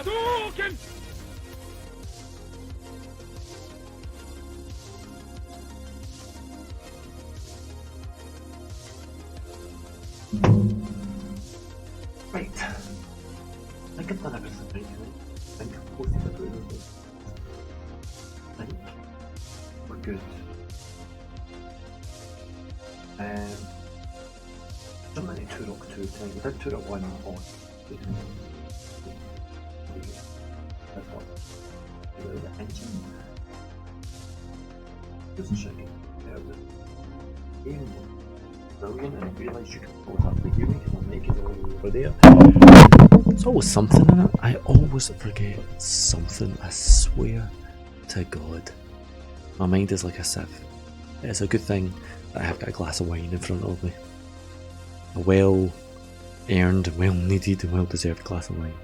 Right. I think I've done everything right here. I think I've posted everything. I think we're good. Something to Turok 2 tonight. We did Turok 1 on. I've got the engine. Doesn't shake it. The game was brilliant, and I realised you could both have the gaming and make it all over there. There's always something in it. I always forget something, I swear to God. My mind is like a sieve. It's a good thing that I have got a glass of wine in front of me. A well earned, well needed and well deserved glass of wine.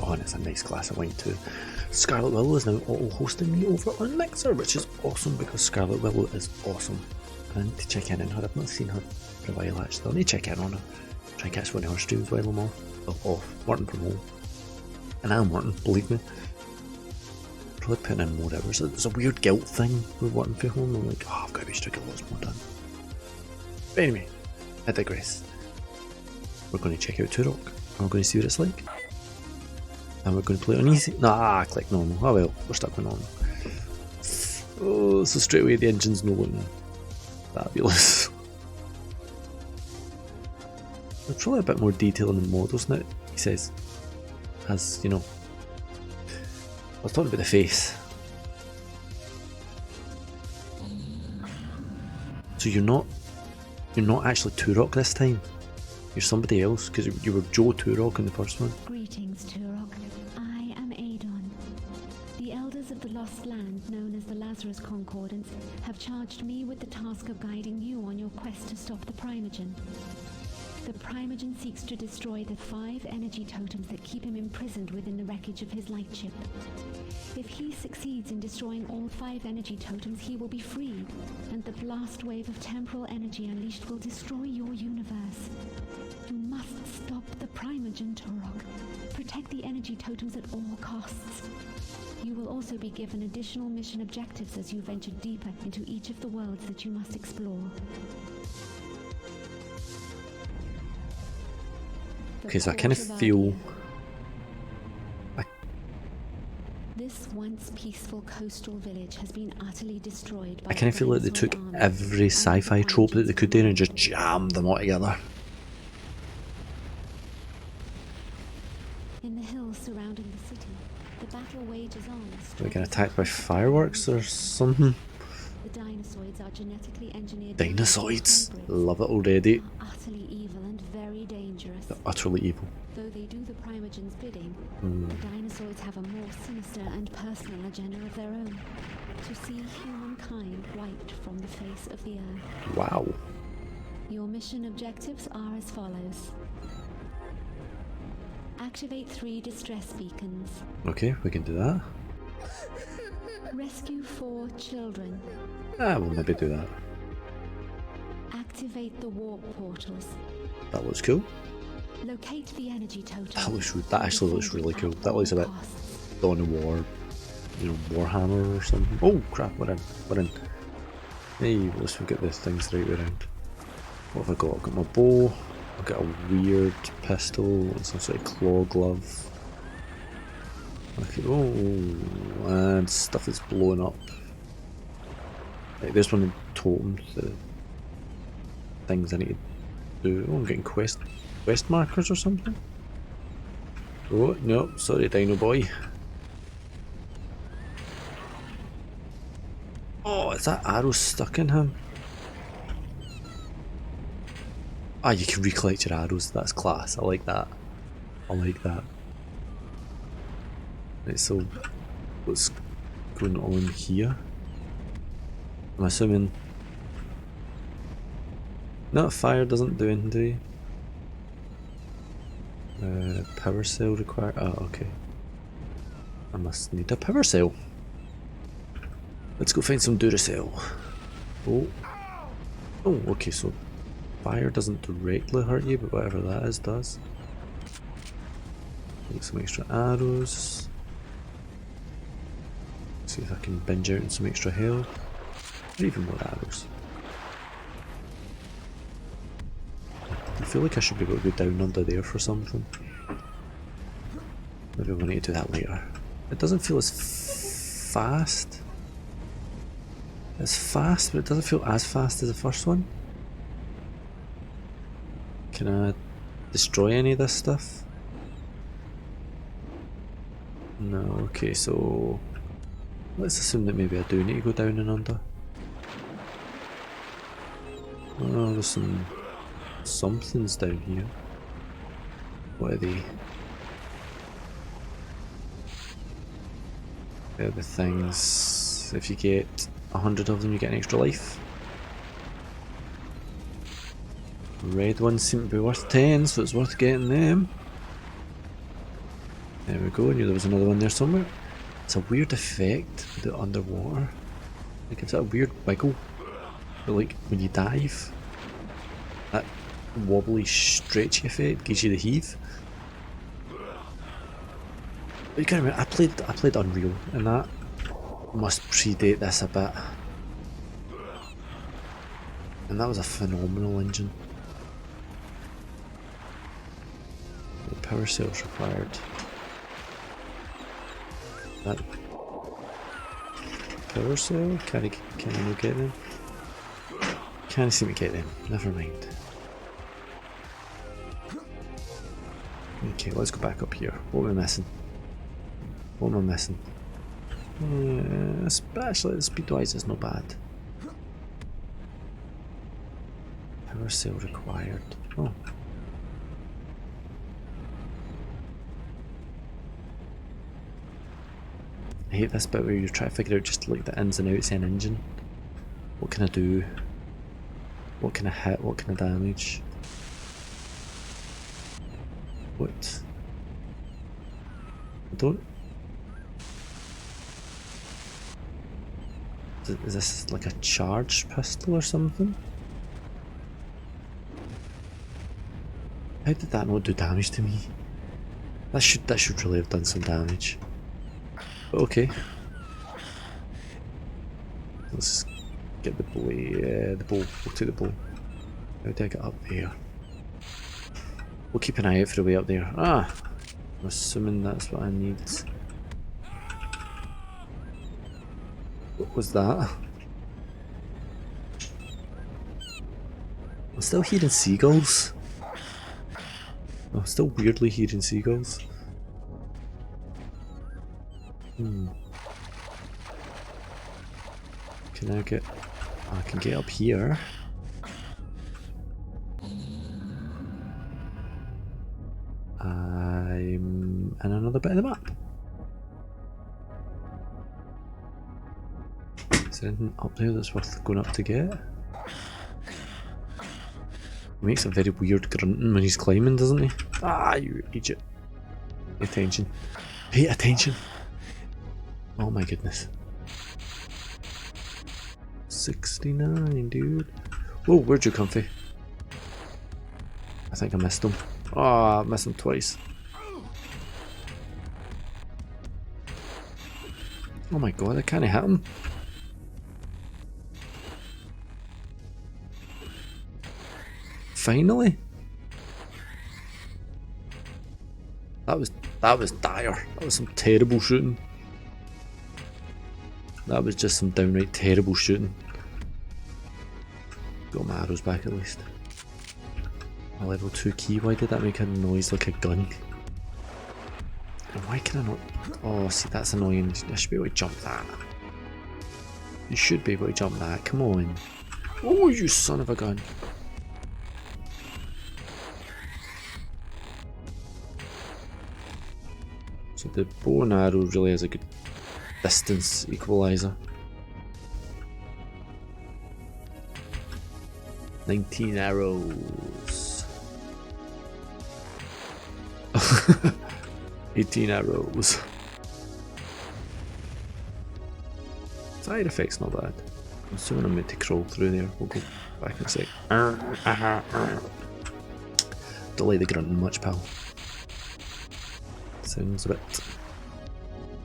Oh, and it's a nice glass of wine too. Scarlet Willow is now auto-hosting me over on Mixer, which is awesome because Scarlet Willow is awesome. I need to check in on her. I've not seen her for a while actually. I need to check in on her. Try and catch one of her streams while I'm off working from home. And I'm working, believe me. Probably putting in more hours. There's a weird guilt thing with working from home. I'm like, oh, I've got to be strict, lots more done. But anyway, I digress. We're going to check out Turok. And we're going to see what it's like. And we're going to play it on easy. Nah, click normal. Oh well, we're stuck with normal. Oh, so straight away the engine's no looking fabulous. There's probably a bit more detail in the models now, he says. As, you know, I was talking about the face. So you're not actually Turok this time. You're somebody else, because you were Joe Turok in the first one. Greetings, Turok. I am Adon. The elders of the lost land, known as the Lazarus Concordance, have charged me with the task of guiding you on your quest to stop the Primogen. The Primogen seeks to destroy the 5 energy totems that keep him imprisoned within the wreckage of his light ship. If he succeeds in destroying all 5 energy totems, he will be freed, and the blast wave of temporal energy unleashed will destroy your universe. You must stop the Primogen, Turok. Protect the energy totems at all costs. You will also be given additional mission objectives as you venture deeper into each of the worlds that you must explore. Okay, so I kind of feel... This once peaceful coastal village has been utterly destroyed by... I kind of feel like they took every sci-fi trope that they could do and just jammed them all together. In the hills surrounding the city, the battle wages on. Do we get attacked by fireworks or something? The dinosaurs are genetically engineered. Dinosaurs! Love it already. Utterly evil and very dangerous. They're utterly evil. Though they do the Primogen's bidding, the dinosaurs have a more sinister and personal agenda of their own. To see humankind wiped from the face of the earth. Wow. Your mission objectives are as follows. Activate 3 distress beacons. Okay, we can do that. Rescue 4 children. Ah, we'll maybe do that. Activate the warp portals. That looks cool. Locate the energy totem. That actually looks really cool. That looks a bit Dawn of War, you know, Warhammer or something. Oh crap, we're in. Hey, let's get this things right around. What have I got? I've got my bow, I've got a weird pistol, and some sort of claw glove. Okay, oh, and stuff that's blowing up. Right, there's one of the totems, the things I need to do. Oh, I'm getting quest markers or something. Oh, no, sorry Dino Boy. Oh, is that arrow stuck in him? Ah, you can recollect your arrows, that's class, I like that. I like that. Right, so what's going on here? I'm assuming... No, fire doesn't do anything, do you? Power cell required. Oh, okay. I must need a power cell. Let's go find some Duracell. Oh. Oh, okay, so Fire doesn't directly hurt you, but whatever that is does. Take some extra arrows. See if I can binge out in some extra health. Or even more arrows. I feel like I should be able to go down under there for something. Maybe we'll need to do that later. It doesn't feel as fast. It's fast, but it doesn't feel as fast as the first one. Can I destroy any of this stuff? No, okay, so let's assume that maybe I do need to go down and under. Oh, there's something's down here. What are they? They're the things, if you get 100 of them you get an extra life. Red ones seem to be worth 10, so it's worth getting them. There we go, I knew there was another one there somewhere. It's a weird effect with it underwater. Like it's a weird wiggle. But like when you dive, that wobbly stretchy effect gives you the heave. But you gotta remember, I played Unreal, and that must predate this a bit. And that was a phenomenal engine. The power cells required. That power cell? Can I not get them? Can't seem to get them. Never mind. Okay, let's go back up here. What am I missing? What am I missing? Especially the speed-wise, it's not bad. Power cell required. Oh. I hate this bit where you try to figure out just like the ins and outs of an engine. What can I do? What can I hit? What can I damage? What? I don't... Is this like a charged pistol or something? How did that not do damage to me? That should really have done some damage. But okay. Let's get the bow. Yeah, the bow. We'll take the bow. How do I get up there? We'll keep an eye out for the way up there. Ah! I'm assuming that's what I need. What was that? I'm still hearing seagulls. I'm still weirdly hearing seagulls. Can I get... I can get up here. I'm in another bit of the map. Is there anything up there that's worth going up to get? He makes a very weird grunting when he's climbing, doesn't he? Ah, you idiot. Pay attention. Pay attention! Oh my goodness. 69, dude. Whoa, where'd you come from? I think I missed him. Oh, I missed him twice. Oh my god, I can't hit him. Finally. That was dire. That was some terrible shooting. That was just some downright terrible shooting. Got my arrows back at least. A level 2 key, why did that make a noise like a gun? And why can I not... Oh, see, that's annoying. I should be able to jump that. You should be able to jump that, come on. Oh, you son of a gun. So the bow and arrow really has a good distance equalizer. 19 arrows. 18 arrows. Side effects not bad. I'm assuming I'm meant to crawl through there. We'll go back in a sec. Don't like the grunting much, pal. Sounds a bit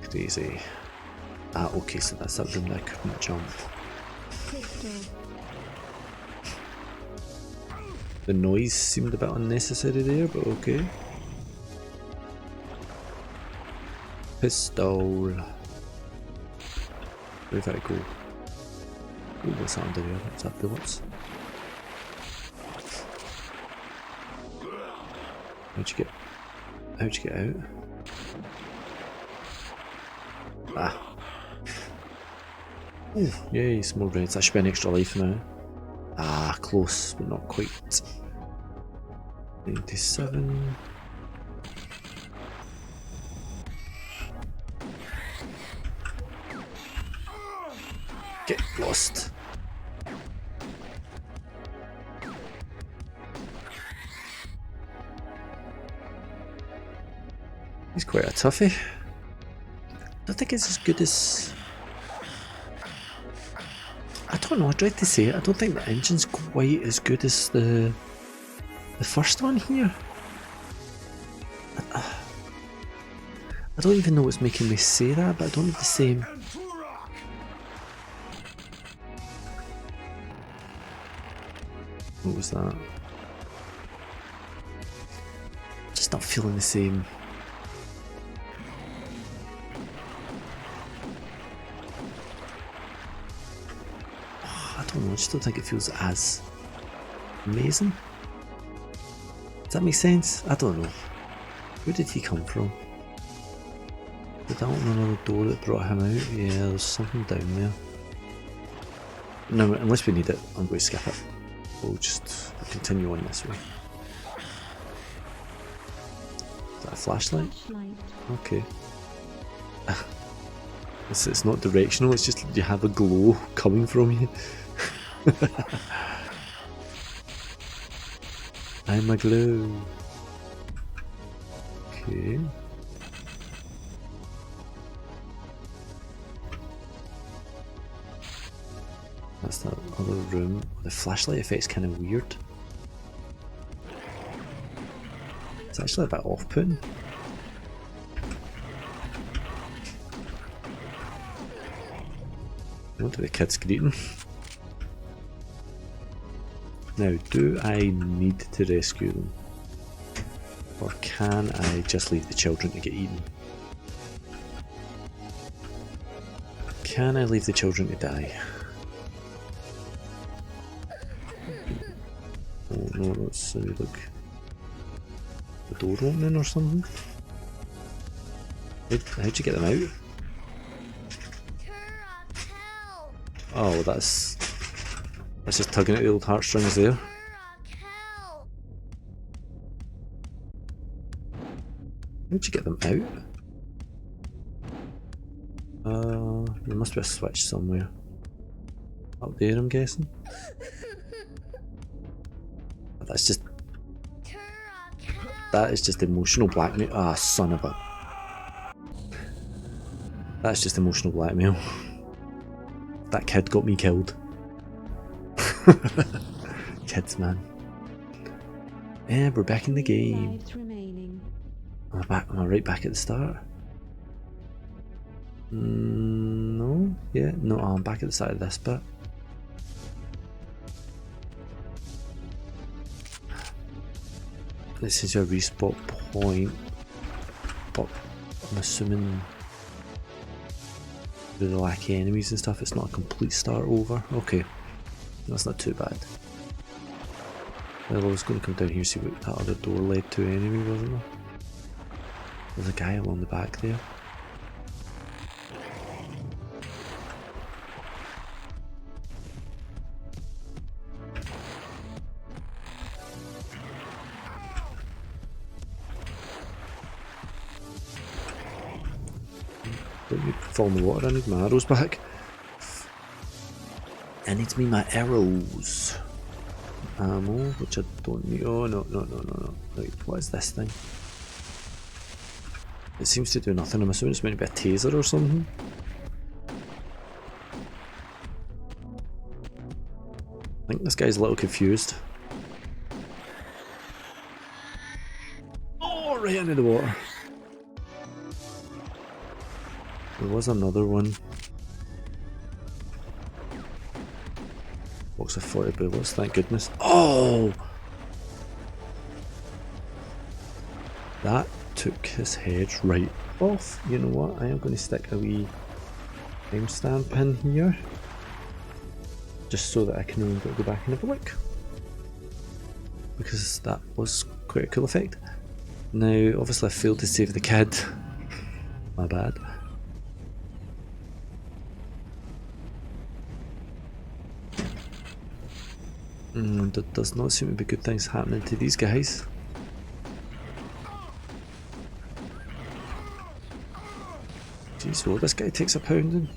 crazy. Ah, okay, so that's that room that I couldn't jump. The noise seemed a bit unnecessary there, but okay. Pistol. Where did I go? Oh, what's that under there? Is that bullets? How'd you get out? Ah. Ooh, yay, some more reds. That should be an extra life now. Ah, close, but not quite. 97. Get lost. He's quite a toughie. I don't think it's as good as... I don't know, I dread to say it. I don't think the engine's quite as good as the first one here. I don't even know what's making me say that, but I don't have the same... What was that? Just not feeling the same. I don't know, I just don't think it feels as amazing. Does that make sense? I don't know. Where did he come from? Did that open another door that brought him out? Yeah, there's something down there. No, unless we need it, I'm going to skip it. We'll just continue on this way. Is that a flashlight? Okay. It's not directional, it's just you have a glow coming from you. I'm a glow. Okay. That's that other room. The flashlight effect's kind of weird. It's actually a bit off-putting. What are the kids greeting? Now, do I need to rescue them? Or can I just leave the children to get eaten? Can I leave the children to die? Oh no, that's like the door opening or something. How'd you get them out? Oh, that's just tugging at the old heartstrings there. How'd you get them out? There must be a switch somewhere. Up there, I'm guessing. That's just... That is just emotional blackmail. Ah, son of a... That's just emotional blackmail. That kid got me killed. Kids, man. Yeah, we're back in the game. Am I right back at the start? No? Yeah? No, I'm back at the start of this bit. This is a respawn point, but I'm assuming with the lack of enemies and stuff, it's not a complete start over. Okay, that's not too bad. Well, I was going to come down here and see what that other door led to anyway, wasn't there? There's a guy along the back there. Don't need to fall in the water, I need my arrows back. I need me my arrows. Ammo, which I don't need. Oh no. Right, what is this thing? It seems to do nothing. I'm assuming it's meant to be a taser or something. I think this guy's a little confused. Oh, right into the water. There was another one. Box of 40 bullets, thank goodness. Oh! That took his head right off. You know what? I am going to stick a wee timestamp in here. Just so that I can remember to go back and have a look. Because that was quite a cool effect. Now, obviously I failed to save the kid. My bad. There does not seem to be good things happening to these guys. Jeez, well, this guy takes a pounding.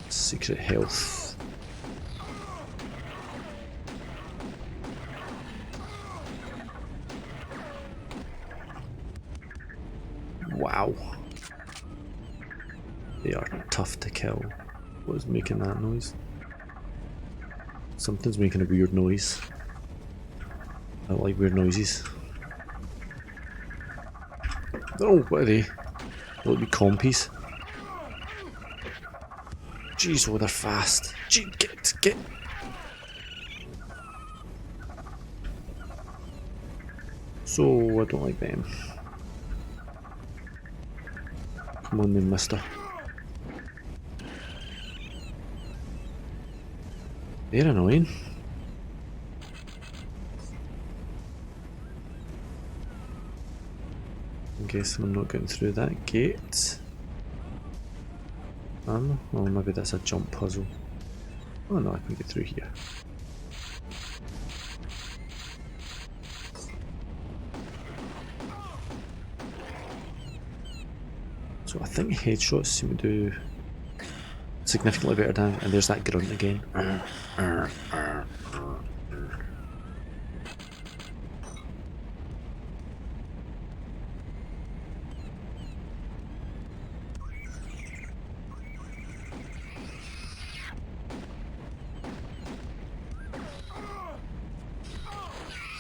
Secret health. Wow. They are tough to kill. What is making that noise? Something's making a weird noise. I don't like weird noises. Oh, what are they? Will it be compies? Jeez, oh, they're fast. Gee, get. So, I don't like them. Come on then, mister. They're annoying. I'm guessing I'm not getting through that gate. Oh, maybe that's a jump puzzle. Oh no, I can get through here. So I think headshots seem to do significantly better damage, and there's that grunt again.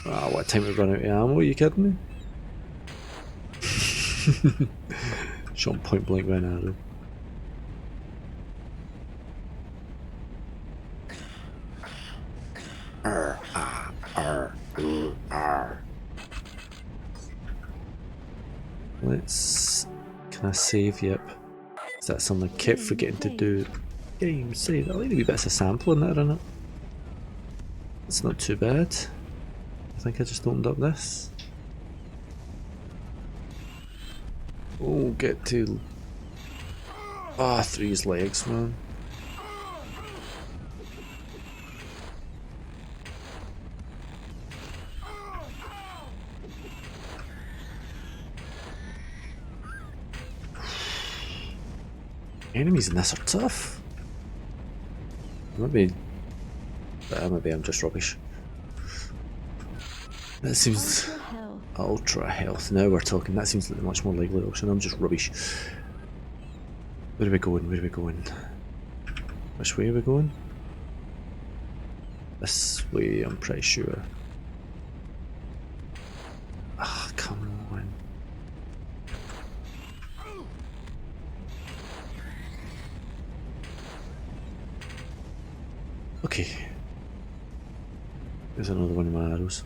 Ah, what time we've run out of ammo, are you kidding me? Shot point blank by an arrow. Let's... Can I save? Yep. Is that something I kept forgetting to do? Game save. I like the wee bits of sampling that are in it. It's not too bad. I think I just opened up this. Oh, get to... Ah, through his legs, man. Enemies in this are tough. Maybe I'm just rubbish. That seems... Ultra health. Now we're talking. That seems like a much more likely option. I'm just rubbish. Where are we going? Where are we going? Which way are we going? This way, I'm pretty sure. Ah, oh, come on. Okay. There's another one of my arrows.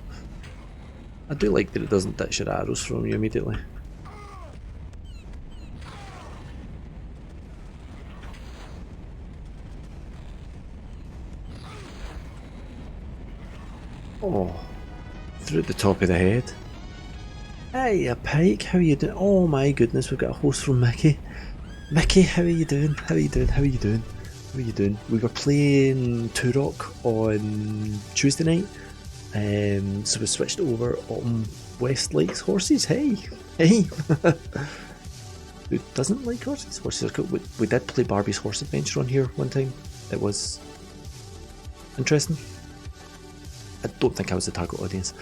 I do like that it doesn't ditch your arrows from you immediately. Oh, through the top of the head. Hey, a pike, how are you doing? Oh my goodness, we've got a host from Mickey. Mickey, how are you doing? How are you doing? How are you doing? How are you doing? We were playing Turok on Tuesday night. So we switched over on Westlake's horses. Hey! Who doesn't like horses? Horses are cool. We did play Barbie's Horse Adventure on here one time. It was interesting. I don't think I was the target audience.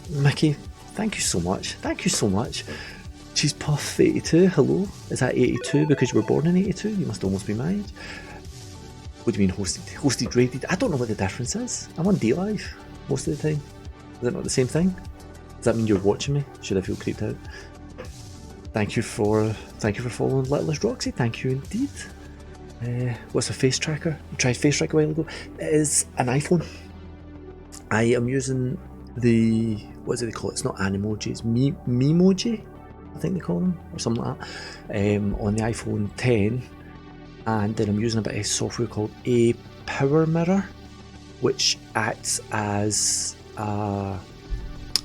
Mickey, thank you so much. Thank you so much. Cheese Puff 82, hello. Is that 82 because you were born in 82? You must almost be my age. What do you mean hosted? Hosted, rated? I don't know what the difference is. I'm on D-Live most of the time. Is it not the same thing? Does that mean you're watching me? Should I feel creeped out? Thank you for following Littlest Roxy. Thank you indeed. What's a face tracker? I tried face tracker a while ago. It is an iPhone. I am using the, what do they call it? It's not Animoji, it's Memoji, I think they call them, or something like that, on the iPhone 10. And then I'm using a bit of software called a Power Mirror, which acts as oh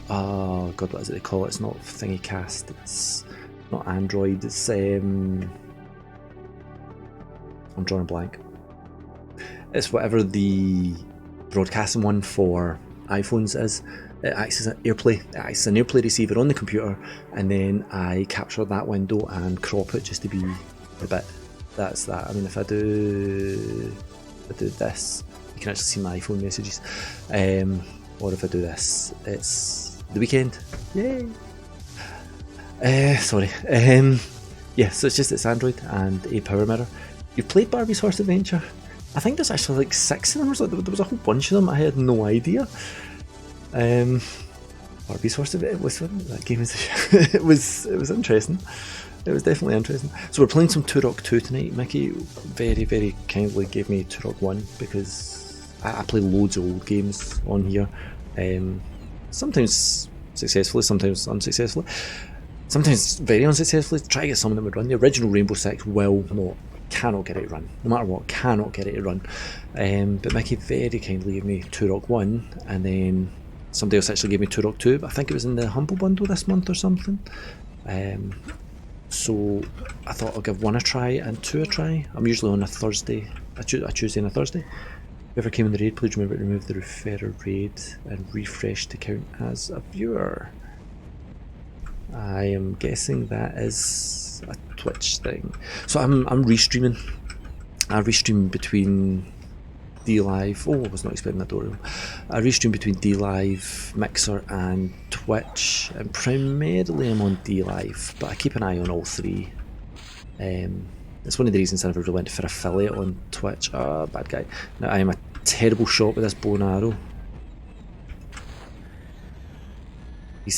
god, what is it they call it? It's not ThingyCast, it's not Android, it's I'm drawing a blank. It's whatever the broadcasting one for iPhones is. It acts as an AirPlay. It acts as an AirPlay receiver on the computer, and then I capture that window and crop it just to be a bit. That's that. I mean, if I do this, you can actually see my iPhone messages. Or if I do this, it's the weekend. Yay! Sorry. Yeah, so it's Android and a Power Mirror. You've played Barbie's Horse Adventure? I think there's actually like 6 of them, or there was a whole bunch of them. I had no idea. Barbie's Horse Adventure, that game is it was interesting. It was definitely interesting. So we're playing some Turok 2 tonight. Mickey very, very kindly gave me Turok 1 because I play loads of old games on here. Sometimes successfully, sometimes unsuccessfully. Sometimes very unsuccessfully. Try to get someone that would run. The original Rainbow Six cannot get it to run. No matter what, cannot get it to run. But Mickey very kindly gave me Turok 1, and then somebody else actually gave me Turok 2, but I think it was in the Humble Bundle this month or something. So I thought I'll give 1 a try and 2 a try. I'm usually on a Thursday, a Tuesday and a Thursday. Whoever came in the raid, please remember to remove the referrer raid and refresh to count as a viewer. I am guessing that is a Twitch thing. So I'm restreaming. I restream between D-Live. Oh, I was not expecting that door. I restream between D-Live, Mixer and Twitch, and primarily I'm on D-Live, but I keep an eye on all 3. It's one of the reasons I never really went for affiliate on Twitch. Ah, bad guy. Now I am a terrible shot with this bow and arrow. He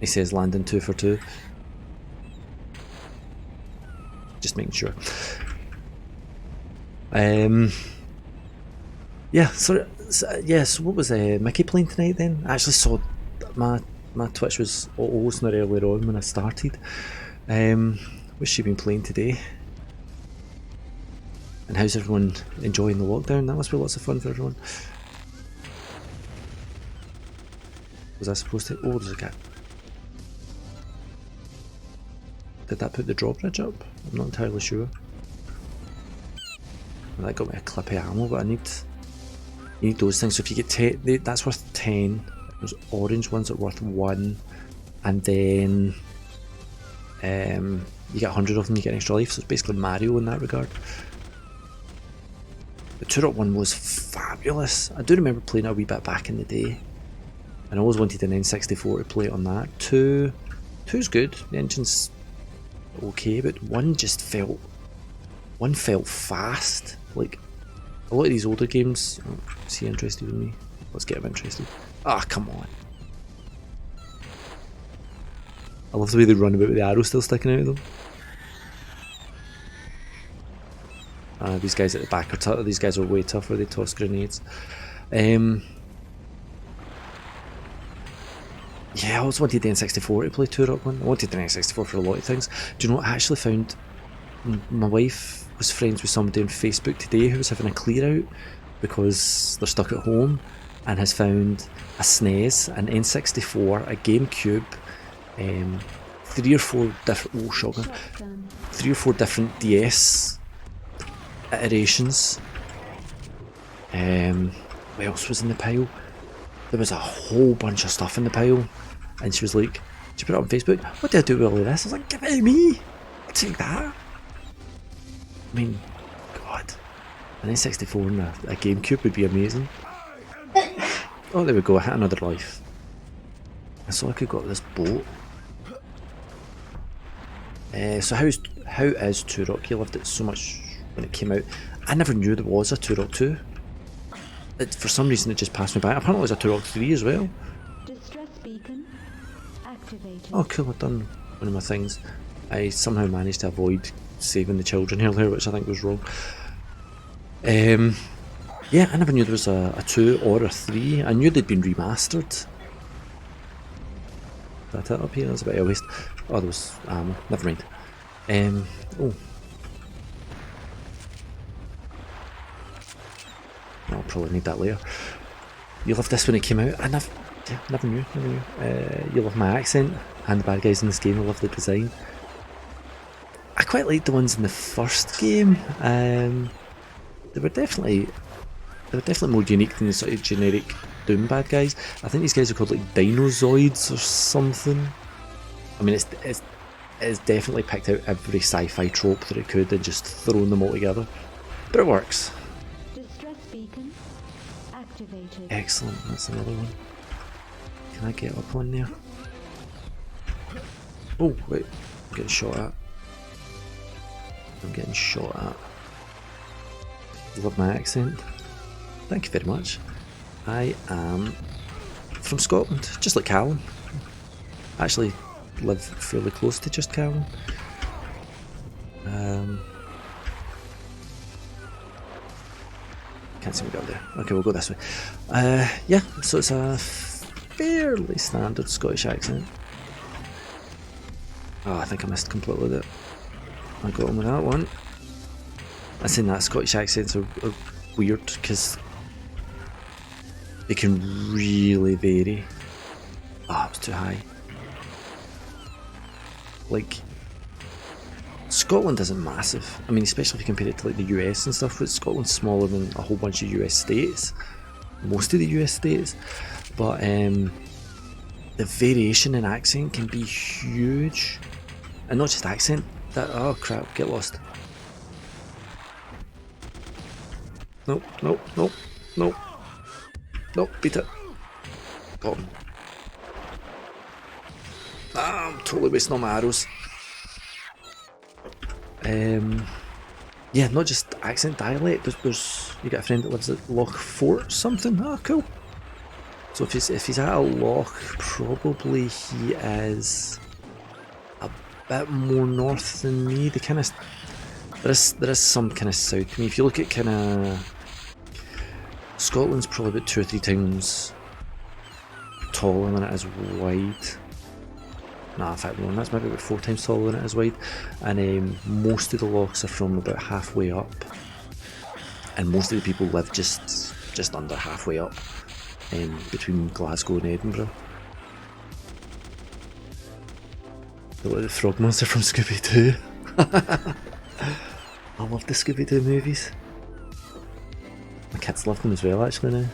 says landing 2 for 2. Just making sure. Yeah, so what was Mickey playing tonight then? I actually saw my Twitch was almost not earlier on when I started. What's she been playing today? And how's everyone enjoying the lockdown? That must be lots of fun for everyone. Was I supposed to? Oh, there's a guy. Did that put the drawbridge up? I'm not entirely sure. Well, that got me a clip of ammo, but you need those things. So if you get 10, that's worth 10. Those orange ones are worth 1, and then you get 100 of them, you get an extra life. So it's basically Mario in that regard. The Turok one was fabulous. I do remember playing it a wee bit back in the day, and I always wanted an N64 to play it on that. 2's good. The engine's okay, but 1 felt fast. Like a lot of these older games. Oh, is he interested in me? Let's get him interested. Ah, come on. I love the way they run about with the arrow still sticking out of them. These guys at the back are tough. These guys are way tougher. They toss grenades. Yeah, I always wanted the N64 to play Turok 1. I wanted the N64 for a lot of things. Do you know what? I actually found my wife was friends with somebody on Facebook today who was having a clear out because they're stuck at home, and has found a SNES, an N64, a GameCube, 3 or 4 different 3 or 4 different DS iterations. What else was in the pile? There was a whole bunch of stuff in the pile, and she was like, she put it on Facebook, what do I do with all of this? I was like, give it to me, I'll take that. I mean, God, an N64 and a GameCube would be amazing. Oh, there we go, I hit another life. I saw I could go up this boat. So how is Turok? You loved it so much when it came out. I never knew there was a Turok 2. For some reason it just passed me by. Apparently there's a Turok 3 as well. Distress beacon activated. Oh cool, I've done one of my things. I somehow managed to avoid saving the children earlier, which I think was wrong. Yeah, I never knew there was a 2 or a 3. I knew they'd been remastered. Is that it up here? That's a bit of a waste. Oh, there was ammo. Never mind. Oh. I'll probably need that later. You loved this when it came out. I never knew. You love my accent and the bad guys in this game. I love the design. I quite liked the ones in the first game. They were definitely more unique than the sort of generic Doom bad guys. I think these guys are called like Dinozoids or something. I mean, it's definitely picked out every sci-fi trope that it could and just thrown them all together. But it works. Distress beacon activated. Excellent, that's another one. Can I get up on there? Oh, wait, I'm getting shot at. Love my accent. Thank you very much. I am from Scotland, just like Callum. I actually live fairly close to just Callum. Can't see me go there. Okay, we'll go this way. Yeah, so it's a fairly standard Scottish accent. Oh, I think I missed completely with it. I got on with that one. I think that Scottish accents are weird because they can really vary. Oh, it was too high. Like, Scotland isn't massive. I mean, especially if you compare it to like the US and stuff, but Scotland's smaller than a whole bunch of US states. Most of the US states. But the variation in accent can be huge. And not just accent, oh crap, get lost. Nope, beat it. Got him. Ah, I'm totally wasting all my arrows. Yeah, not just accent, dialect. There's you got a friend that lives at Loch Fort something. Oh, cool. So if he's at a loch, probably he is a bit more north than me. The kind of there is some kind of south to me. If you look at kind of Scotland's probably about 2 or 3 times taller than it is wide. Nah, in fact, no, that's maybe about 4 times taller than it is wide. And most of the lochs are from about halfway up, and most of the people live just under halfway up, between Glasgow and Edinburgh. They're like the frog monster from Scooby-Doo. I love the Scooby-Doo movies. My kids love them as well, actually, now.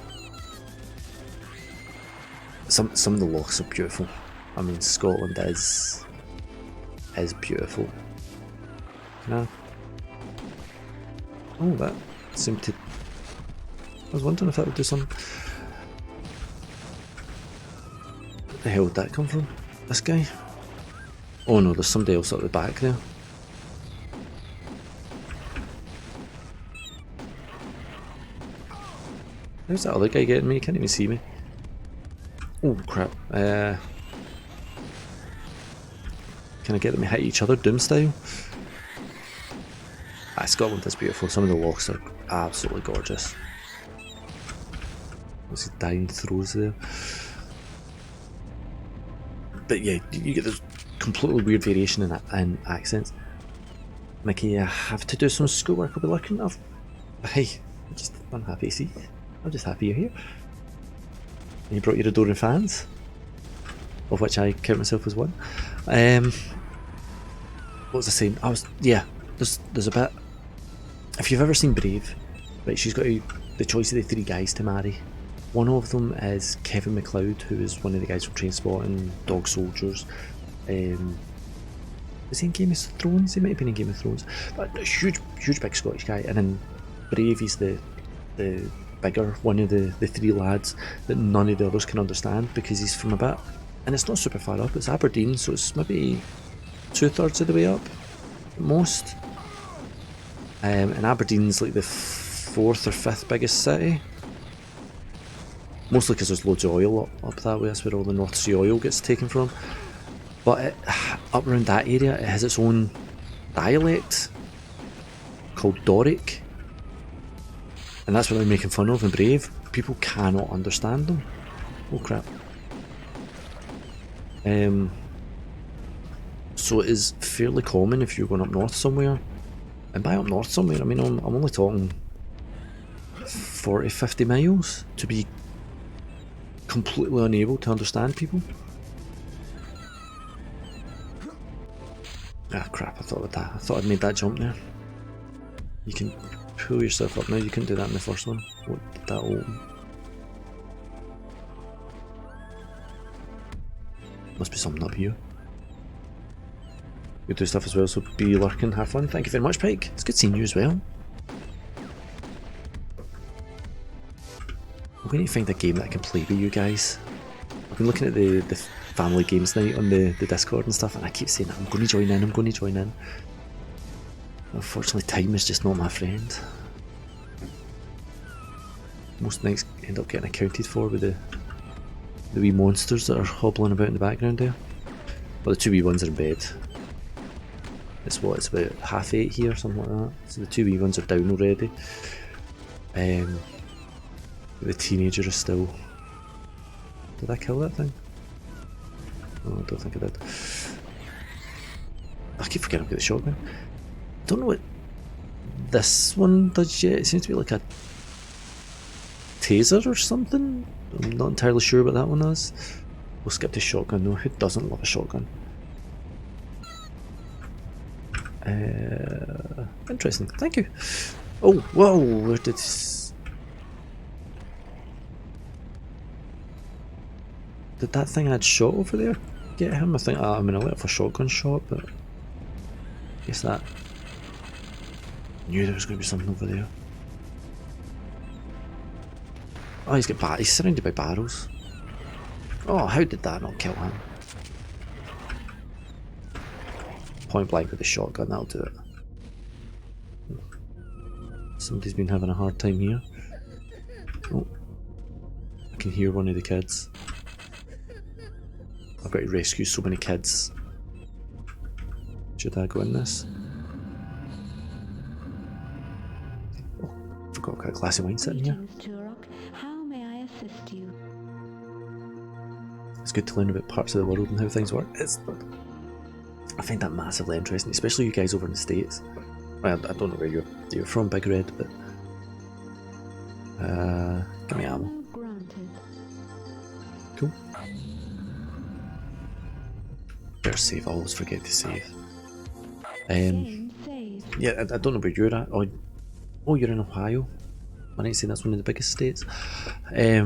Some of the lochs are beautiful. I mean, Scotland is beautiful. No. Oh, that seemed to... I was wondering if that would do something. Where the hell would that come from? This guy? Oh no, there's somebody else at the back there. How's that other guy getting me? He can't even see me. Oh crap. Can I get them to hit each other, Doom style? Scotland is beautiful. Some of the lochs are absolutely gorgeous. What's he dying throws there? But yeah, you get this completely weird variation in accents. Mickey, I have to do some schoolwork I'll be looking at. Hey, I'm happy to see you. I'm just happy you're here. And you brought your adoring fans, of which I count myself as one. What was I saying? There's a bit. If you've ever seen Brave, right, she's got the choice of the 3 guys to marry. One of them is Kevin MacLeod, who is one of the guys from Trainspotting, Dog Soldiers. Was he in Game of Thrones? He might have been in Game of Thrones. But a huge big Scottish guy. And in Brave, he's the bigger one of the 3 lads that none of the others can understand because he's from a bit, and it's not super far up, it's Aberdeen, so it's maybe 2/3 of the way up, at most. And Aberdeen's like the 4th or 5th biggest city. Mostly because there's loads of oil up that way, that's where all the North Sea oil gets taken from. But up around that area, it has its own dialect called Doric. And that's what they're making fun of in Brave. People cannot understand them. Oh crap. So it is fairly common if you're going up north somewhere. And by up north somewhere, I mean I'm only talking 40-50 miles to be completely unable to understand people. Ah crap, I thought of that. I thought I'd made that jump there. You can pull yourself up now, you couldn't do that in the first one. What did that open? Must be something up here. We do stuff as well, so be lurking, have fun. Thank you very much, Pike. It's good seeing you as well. I'm going to find a game that I can play with you guys. I've been looking at the family games night on the Discord and stuff, and I keep saying I'm going to join in, I'm going to join in. Unfortunately, time is just not my friend. Most nights end up getting accounted for with the wee monsters that are hobbling about in the background there. Well, the two wee ones are in bed. It's what, it's about 8:30 here, something like that. So the two wee ones are down already. The teenager is still... Did I kill that thing? Oh, I don't think I did. I keep forgetting I've got the shotgun. I don't know what this one does yet. It seems to be like a taser or something. I'm not entirely sure what that one is. We'll skip the shotgun though. Who doesn't love a shotgun? Interesting. Thank you. Oh, whoa! Where did that thing I had shot over there get him? I think I let off a shotgun shot, but I guess that. Knew there was going to be something over there. Oh, he's surrounded by barrels. Oh, how did that not kill him? Point blank with the shotgun, that'll do it. Somebody's been having a hard time here. Oh, I can hear one of the kids. I've got to rescue so many kids. Should I go in this? Oh, forgot I've got a glass of wine sitting here. Turok, how may I assist you? It's good to learn about parts of the world and how things work. I find that massively interesting, especially you guys over in the States. I don't know where you're from, Big Red, but give me ammo. Cool. Better save. I always forget to save. Yeah, I don't know where you're at. Oh, you're in Ohio. I might say that's one of the biggest states. Yeah,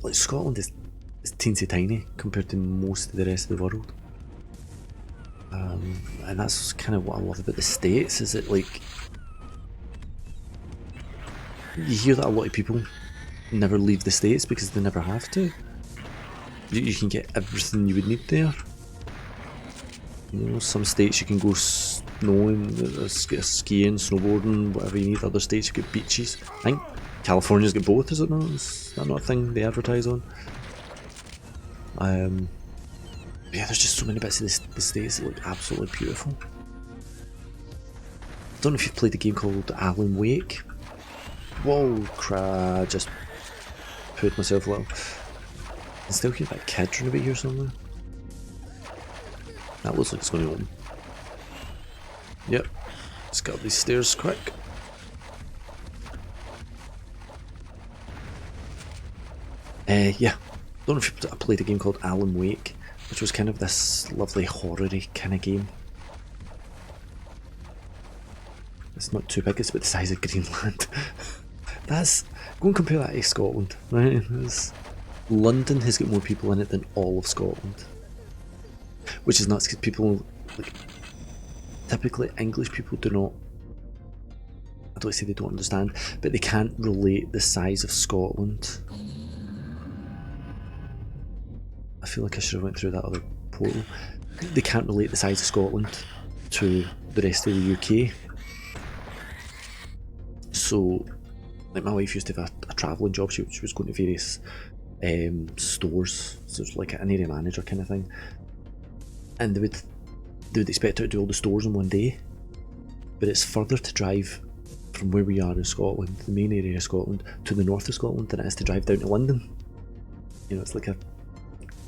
like Scotland is teensy tiny compared to most of the rest of the world. And that's kind of what I love about the States, is that like you hear that a lot of people never leave the States because they never have to. You can get everything you would need there. You know, some states you can go snowing, skiing, snowboarding, whatever you need. Other states you get beaches. I think California's got both, is it not? Is that not a thing they advertise on? Yeah, there's just so many bits of the States that look absolutely beautiful. I don't know if you've played a game called Alan Wake. Whoa, crap, just put myself a little. I can still hear that kid running about here somewhere. That looks like it's going to open. Yep, let's get up these stairs quick. Yeah, don't know if you played a game called Alan Wake, which was kind of this lovely horror-y kind of game. It's not too big, it's about the size of Greenland. Go and compare that to Scotland, right? London has got more people in it than all of Scotland. Which is nuts, because people, like, typically English people do not, I don't say they don't understand, but they can't relate the size of Scotland. I feel like I should have went through that other portal. They can't relate the size of Scotland to the rest of the UK. So, like, my wife used to have a travelling job. She was going to various stores, so it's like an area manager kind of thing. And they would expect her to do all the stores in one day, but it's further to drive from where we are in Scotland, the main area of Scotland, to the north of Scotland than it is to drive down to London. You know, it's like a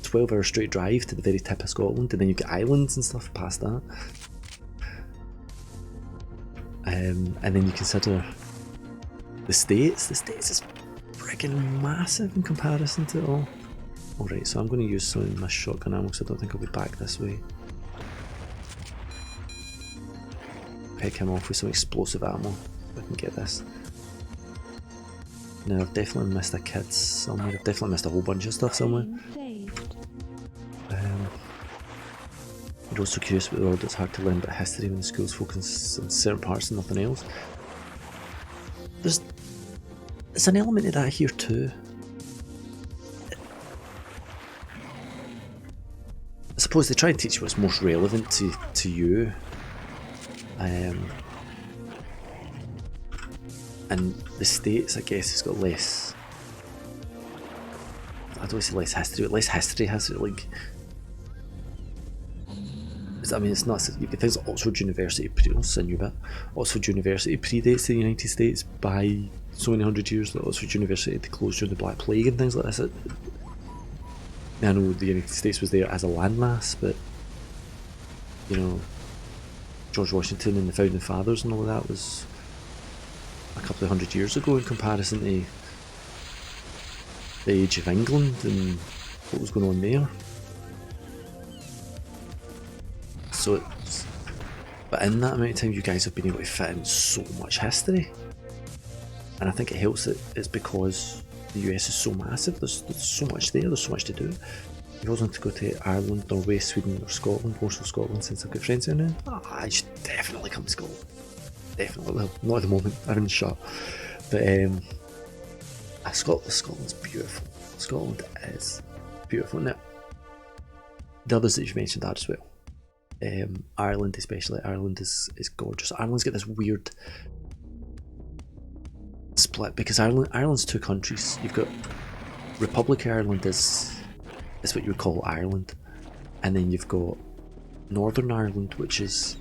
12-hour straight drive to the very tip of Scotland, and then you've got islands and stuff past that. And then you consider the States. The States is freaking massive in comparison to it all. Alright, so I'm going to use some of my shotgun ammo because I don't think I'll be back this way. Pick him off with some explosive ammo if I can get this. Now, I've definitely missed a kid somewhere. I've definitely missed a whole bunch of stuff somewhere. I'm also curious about the world. It's hard to learn about history when the schools focus on certain parts and nothing else. There's an element of that here too. I suppose they try and teach you what's most relevant to you. And the States, I guess, has got less. I don't say less history, but less history has it, like. I mean, it's not. Things like Oxford University, I'll send you a bit. Oxford University predates the United States by so many hundred years. Like Oxford University had to close during the Black Plague and things like this. I know the United States was there as a landmass, but you know, George Washington and the Founding Fathers and all of that was a couple of hundred years ago in comparison to the age of England and what was going on there. So but in that amount of time you guys have been able to fit in so much history, and I think it helps that it's because the US is so massive. There's so much there, there's so much to do. If I was going to go to Ireland, Norway, Sweden or Scotland, more so Scotland since I've got friends in there, I should definitely come to Scotland. Definitely, well, not at the moment, everything's shut. But Scotland's beautiful. Scotland is beautiful. Now, the others that you've mentioned are as well. Ireland especially, Ireland is gorgeous. Ireland's got this weird split because Ireland's two countries. You've got Republic of Ireland is what you would call Ireland, and then you've got Northern Ireland, which is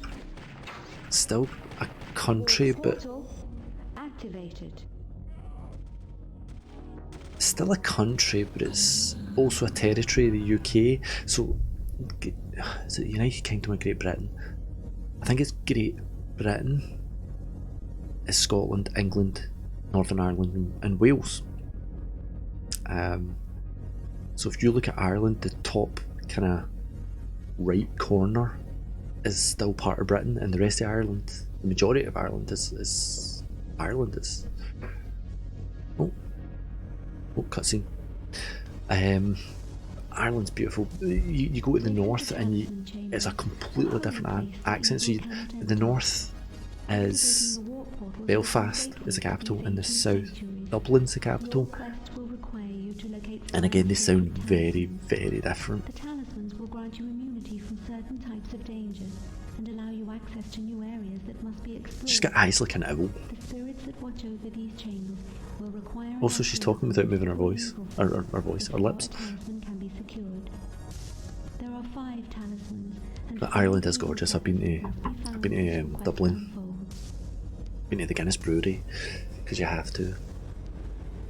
still a country but still a country, but it's also a territory of the UK. So is it United Kingdom or Great Britain? I think it's Great Britain, is Scotland, England, Northern Ireland and Wales. So if you look at Ireland, the top kind of right corner is still part of Britain, and the rest of Ireland, the majority of Ireland is Ireland. Is oh cutscene. Ireland's beautiful. You go to the north and it's a completely different accent. So the north is Belfast is the capital, and the south Dublin's the capital. And again, they sound very, very different. The talismans will grant you immunity from certain types of dangers and allow you access to new areas that must be explored. She's got eyes like an owl. The spirits that watch over these chambers will require. Also, she's talking without moving her voice, her voice, her lips. Can be secured. There are 5 talismans. But Ireland is gorgeous. I've been to Dublin. Been to the Guinness Brewery because you have to.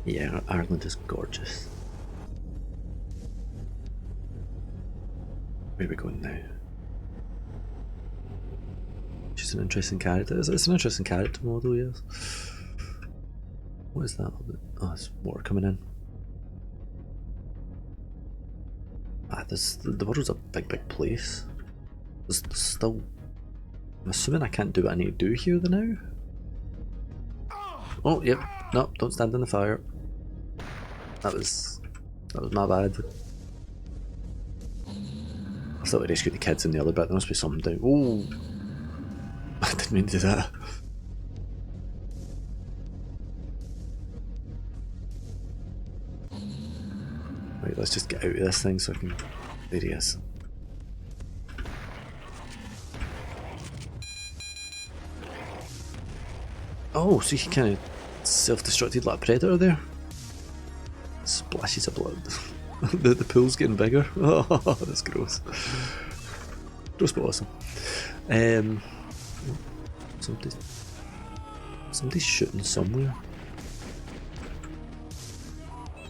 Yeah, Ireland is gorgeous. Where are we going now? She's an interesting character. It's an interesting character model, yes. What is that? Oh, it's water coming in. The world's a big place. There's still. I'm assuming I can't do what I need to do here now. Oh, yep. No, don't stand in the fire. That was my bad. I thought we rescued the kids in the other bit. There must be something down. Oh, I didn't mean to do that. Right, let's just get out of this thing so I can. There he is. Oh, so he kind of self-destructed like a predator there. Splashes of blood. the pool's getting bigger. Oh, that's gross. Gross but awesome. Somebody's shooting somewhere.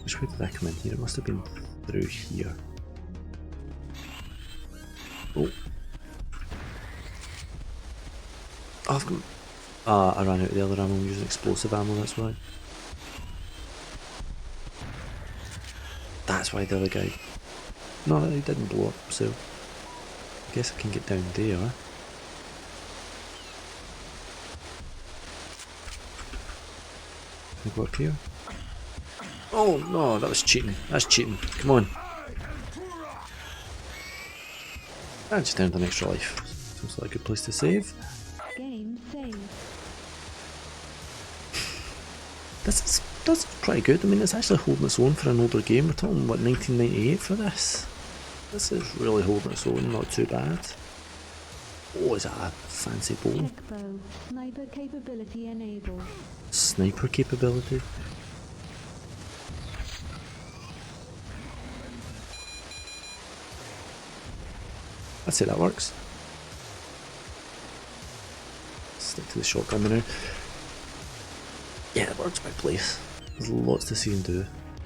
Which way did I come in here? It must have been through here. Oh. Oh, I've got... I ran out of the other ammo. I'm using explosive ammo, that's why. That's why the other guy... No, he didn't blow up, so... I guess I can get down there. Can I go up here? Oh no, that was cheating. That's cheating. Come on. I just earned an extra life. Seems like a good place to save. Game saved. That's pretty good. I mean, it's actually holding its own for an older game. We're talking, what, 1998 for this? This is really holding its own, not too bad. Oh, is that a fancy bow? Tech bow. Sniper capability enabled. Sniper capability? I'd say that works. Stick to the shotgun now. Yeah, it works by place. There's lots to see and do.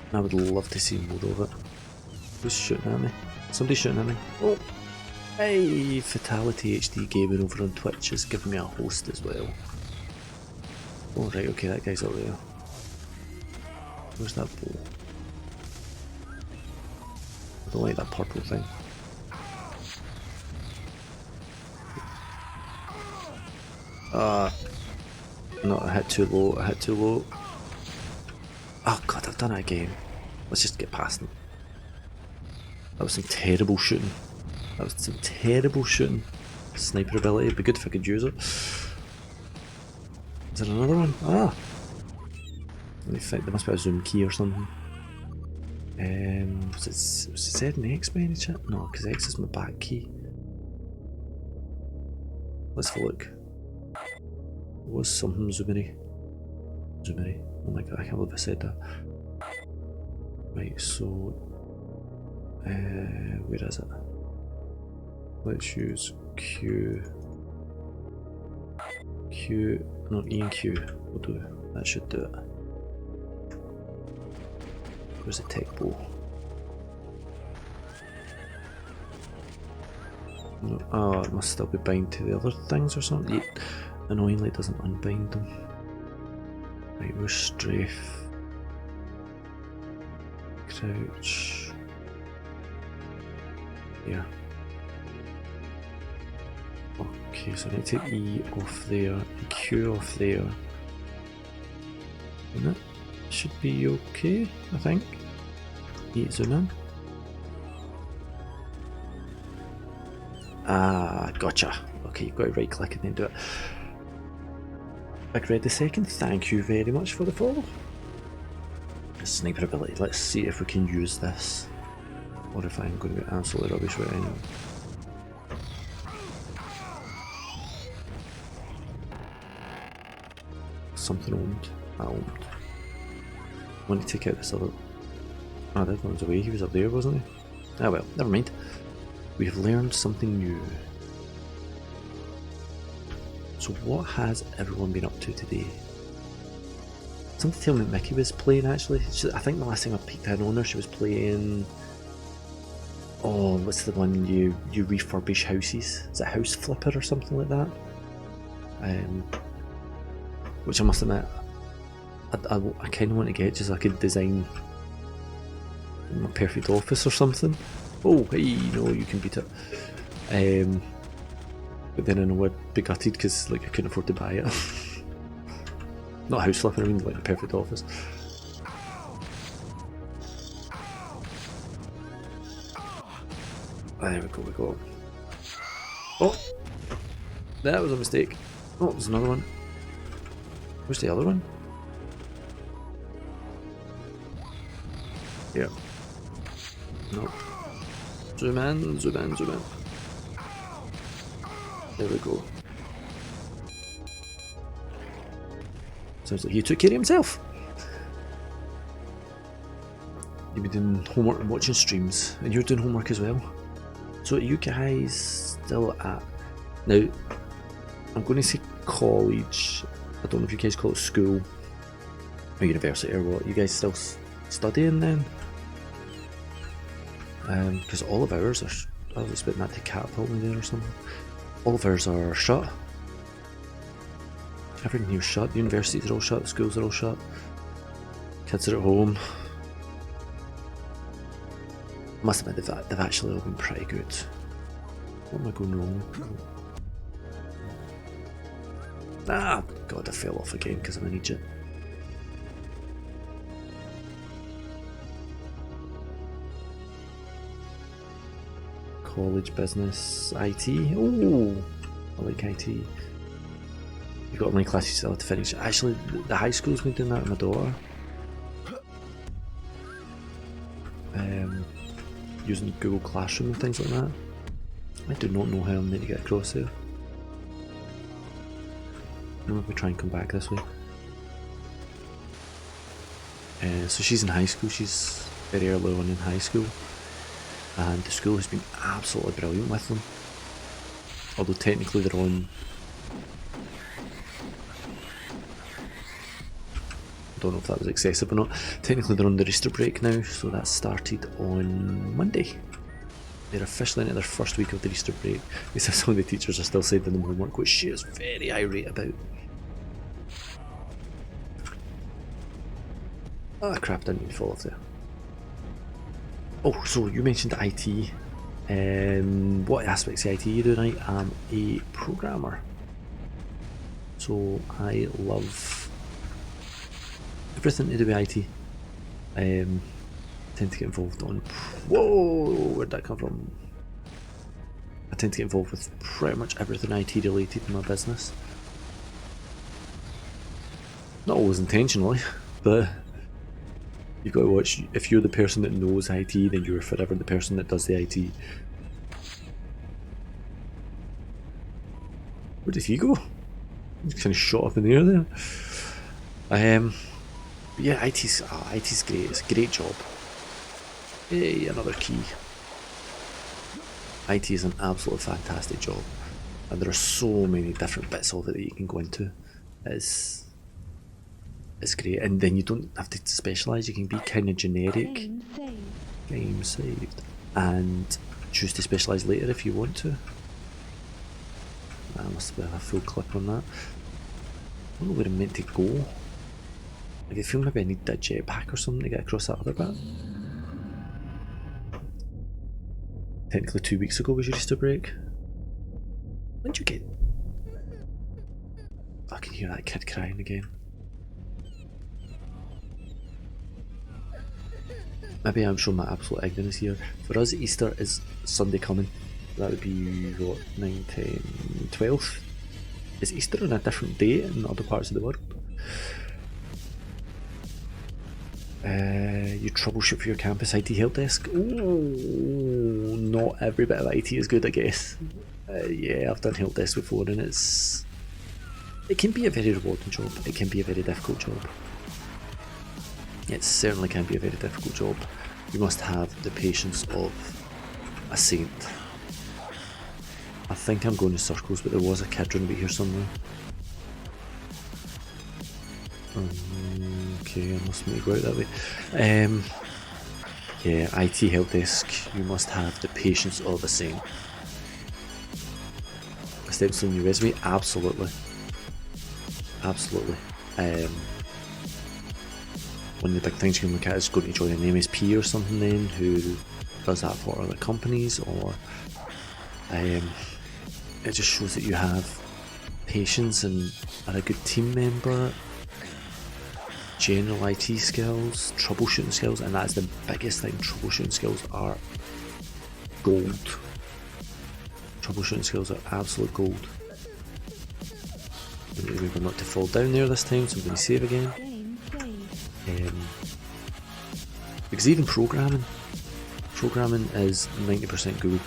And I would love to see more of it. Who's shooting at me? Somebody's shooting at me. Oh! Hey! Fatality HD Gaming over on Twitch is giving me a host as well. Oh right, okay, that guy's up there. Where's that bow? I don't like that purple thing. No, I hit too low, I hit too low. Oh god, I've done it again. Let's just get past them. That was some terrible shooting. That was some terrible shooting. Sniper ability, it'd be good if I could use it. Is there another one? Ah! Let me think, there must be a zoom key or something. Was it Z and X by any chance? No, because X is my back key. Let's have a look. It was something zoomery. Zoomery. Oh my god, I can't believe I said that. Right, so... where is it? Let's use Q. No, E and Q will do. That should do it. Where's the tech bow? No, oh, it must still be bound to the other things or something. It annoyingly doesn't unbind them. Right, where's strafe? Crouch. Yeah. Okay, so I need to E off there, Q off there. And that should be okay, I think. E zoom in. Ah, gotcha. Okay, you've got to right click and then do it. Big Red II, thank you very much for the follow. Sniper ability, let's see if we can use this. Or if I'm going to get absolutely rubbish with it anyway. Something owned. I owned. I want to take out this other... Ah, that one's away, he was up there, wasn't he? Ah well, never mind. We have learned something new. So what has everyone been up to today? Somebody tell me Mickey was playing actually. I think the last time I peeked in on her, she was playing... Oh, what's the one you refurbish houses? Is it House Flipper or something like that? Which I must admit, I kind of want to get just so I could design my perfect office or something. Oh, hey, no, you can beat it. But then I know I'd be gutted because like I couldn't afford to buy it. Not House Flipper, I mean like the perfect office. There we go, Oh! That was a mistake. Oh, there's another one. Where's the other one? Yeah. Nope. Zoom in, zoom in, zoom in. There we go. Sounds like he took care of himself. You've been doing homework and watching streams, and you're doing homework as well. So are you guys still at... Now, I'm going to say college. I don't know if you guys call it school or university or what. You guys still studying then? Because all of ours are... I was expecting that to catapult me there or something. All of ours are shut. Everything here's shut. The universities are all shut. The schools are all shut. Kids are at home. Must admit they've actually all been pretty good. What am I going wrong? Ah, God, I fell off again because I'm an idiot. College, business, IT. Oh, I like IT. You've got online classes still to finish. Actually, the high school's been doing that with my daughter. Using Google Classroom and things like that. I do not know how I'm meant to get across there. I'm going to try and come back this way. So she's in high school, she's very early on in high school. And the school has been absolutely brilliant with them. Although technically they're on... I don't know if that was excessive or not. Technically they're on the Easter break now, so that started on Monday. They're officially into their first week of the Easter break. Because some of the teachers are still sending them homework, which she is very irate about. Ah, crap, didn't mean to fall off there. Oh, so you mentioned IT. What aspects of IT you do? I am a programmer. So I love everything to do with IT. Tend to get involved on... Whoa! Where'd that come from? I tend to get involved with pretty much everything IT related in my business. Not always intentionally, but you've got to watch. If you're the person that knows IT, then you're forever the person that does the IT. Where did he go? He's kind of shot up in the air there. But yeah, IT's great. It's a great job. Hey, another key. IT is an absolutely fantastic job, and there are so many different bits of it that you can go into. It's great, and then you don't have to specialise. You can be kind of generic. Game saved. And choose to specialise later if you want to. I must have a full clip on that. I don't know where I'm meant to go. I get feel maybe I need a jetpack or something to get across that other bit. Technically 2 weeks ago was your Easter break. When did you get... I can hear that kid crying again. Maybe I'm showing my absolute ignorance here. For us, Easter is Sunday coming. That would be, what, 9, 10, 12th? Is Easter on a different day in other parts of the world? You troubleshoot for your campus IT help desk. Ooh, not every bit of IT is good, I guess. Yeah, I've done help desk before, and it can be a very rewarding job. It can be a very difficult job. It certainly can be a very difficult job. You must have the patience of a saint. I think I'm going in circles, but there was a kid running about here somewhere. Okay, I must make go out that way. Yeah, IT help desk. You must have the patience of a saint. A steps on your resume? Absolutely. Absolutely. One of the big things you can look at is going to join an MSP or something then, who does that for other companies, or it just shows that you have patience and are a good team member. General IT skills, troubleshooting skills, and that's the biggest thing. Troubleshooting skills are gold. Troubleshooting skills are absolute gold. I need to remember not to fall down there this time, so I'm going to save again. Because even programming is 90% good.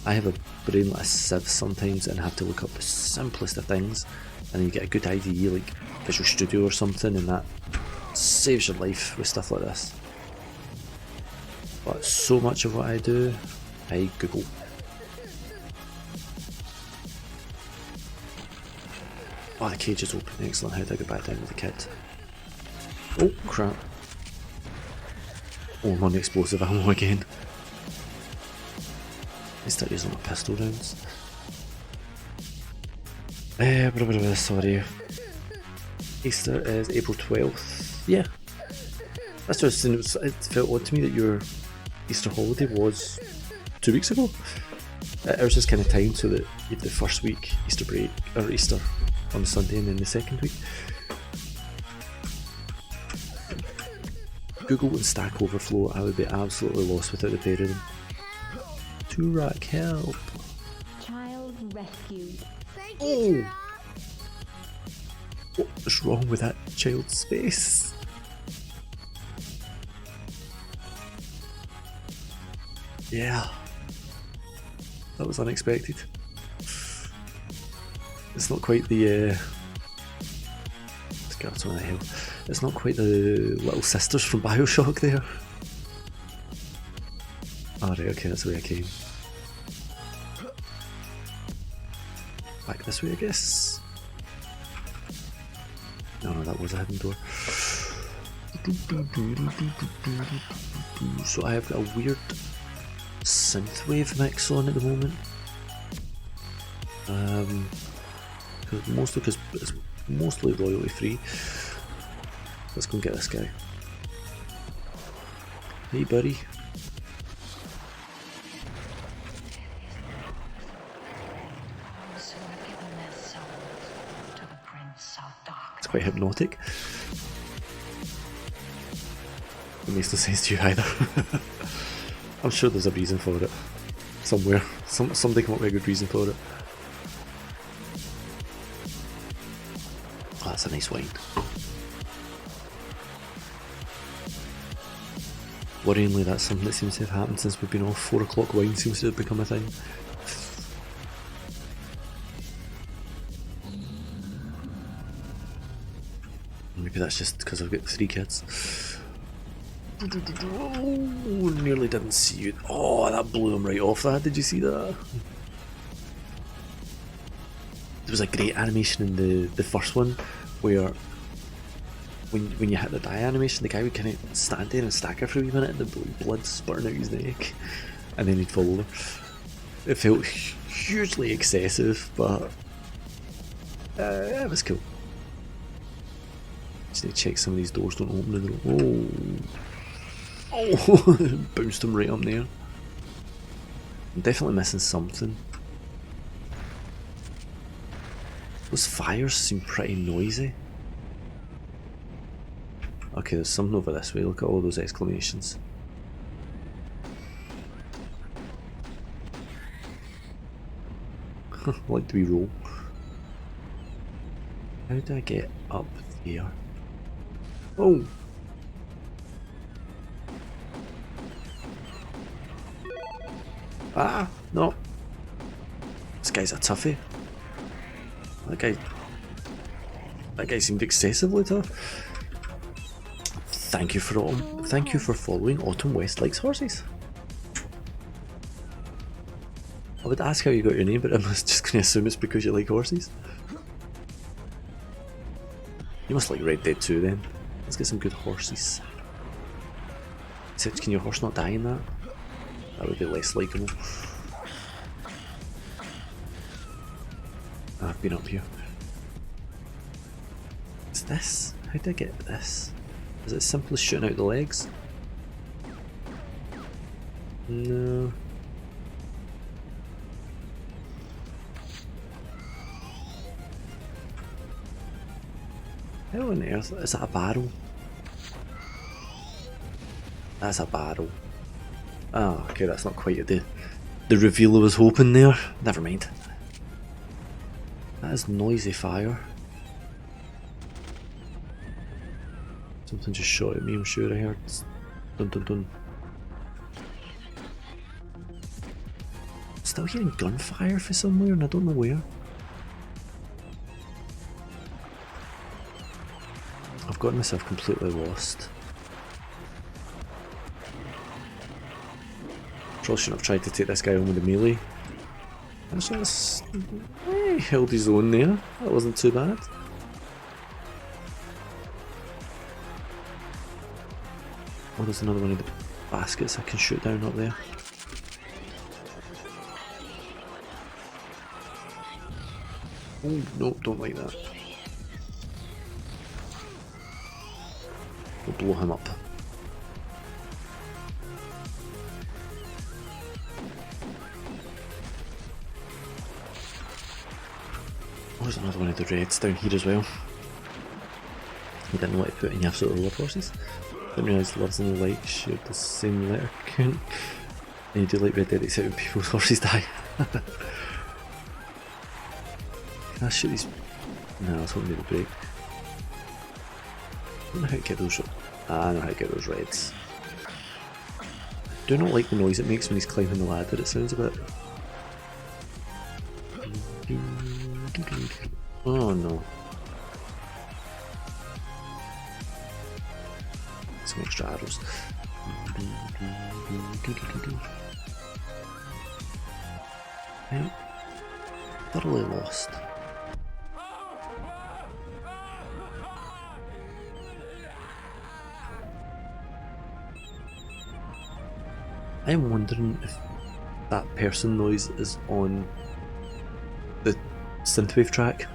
I have a brain like a sieve sometimes and have to look up the simplest of things, and you get a good idea like Visual Studio or something, and that saves your life with stuff like this. But so much of what I do, I Google. Oh, the cage is open. Excellent. How do I get back down with the kit? Oh, crap. Oh, I'm on the explosive ammo again. I start using my pistol rounds. Sorry. Easter is April 12th. Yeah. That's just, it felt odd to me that your Easter holiday was 2 weeks ago. It was just kind of timed so that you had the first week Easter break, or Easter on the Sunday, and then the second week. Google and Stack Overflow, I would be absolutely lost without the pair of them. Turok, help! Child rescued. Thank you, Turok. What's wrong with that child's face? Yeah. That was unexpected. It's not quite the it's not quite the little sisters from Bioshock there. Alright, okay, that's the way I came. Back this way, I guess. No, that was a hidden door. So I have got a weird synthwave mix on at the moment. Mostly because it's mostly royalty free. Let's go and get this guy. Hey, buddy. It's quite hypnotic. It makes no sense to you either. I'm sure there's a reason for it. Somewhere. Somebody come up with a good reason for it. Oh, that's a nice wine. Worryingly, that's something that seems to have happened since we've been off. 4 o'clock wine seems to have become a thing. Maybe that's just because I've got 3 kids. Oh, nearly didn't see you. Oh, that blew him right off that. Did you see that? There was a great animation in the first one where when you hit the die animation, the guy would kind of stand there and stagger for a wee minute and the blood spurting out his neck, and then he'd fall over. It felt hugely excessive, but it was cool. Just need to check some of these doors don't open. Oh, bounced him right up there. I'm definitely missing something. Those fires seem pretty noisy. Okay, there's something over this way. Look at all those exclamations. I like to re-roll. How do I get up there? Oh! Ah! No! This guy's a toughie. That guy seemed excessively tough. Thank you for following Autumn West Likes Horses. I would ask how you got your name, but I'm just going to assume it's because you like horses. You must like Red Dead 2 then. Let's get some good horses. Except, can your horse not die in that? That would be less likeable. I've been up here. What's this? How did I get this? Is it as simple as shooting out the legs? No. How on earth? Is that a barrel? That's a barrel. Oh, okay, that's not quite the reveal I was hoping there. Never mind. That is noisy fire. Something just shot at me, I'm sure I heard. Dun dun dun. Still hearing gunfire for somewhere and I don't know where. I've gotten myself completely lost. Probably shouldn't have tried to take this guy on with the melee. Actually, he held his own there. That wasn't too bad. Oh, there's another one of the baskets I can shoot down up there. Oh, no, don't like that. We'll blow him up. Oh, there's another one of the reds down here as well. He didn't want to put any absolutely love horses. Didn't realise loves and likes shared the same letter count. And you do like Red Dead except when people's horses die. Can I shoot these? No, I was hoping they would break. I don't know how to get those. I know how to get those reds. I do not like the noise it makes when he's climbing the ladder. It sounds a bit. Oh no. Some extra arrows. I'm thoroughly lost. I'm wondering if that person noise is on the synthwave track,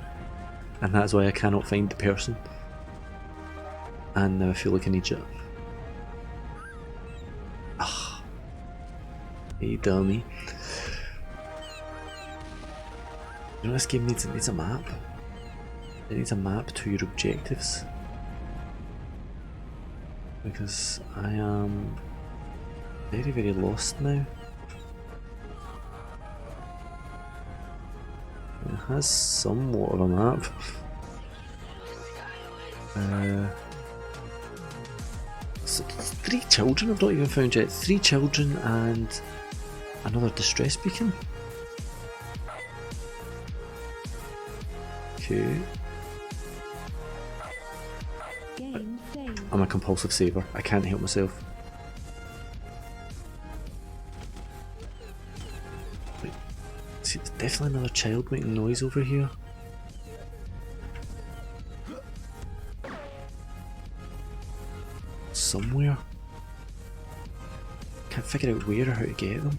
and that's why I cannot find the person. And now I feel like I need you. Ah, hey dummy. You know this game needs a map. It needs a map to your objectives. Because I am very lost now. It has somewhat of a map. So 3 children I've not even found yet. 3 children and another distress beacon. Okay. I'm a compulsive saver. I can't help myself. Wait, see, there's definitely another child making noise over here. Somewhere. Can't figure out where or how to get them.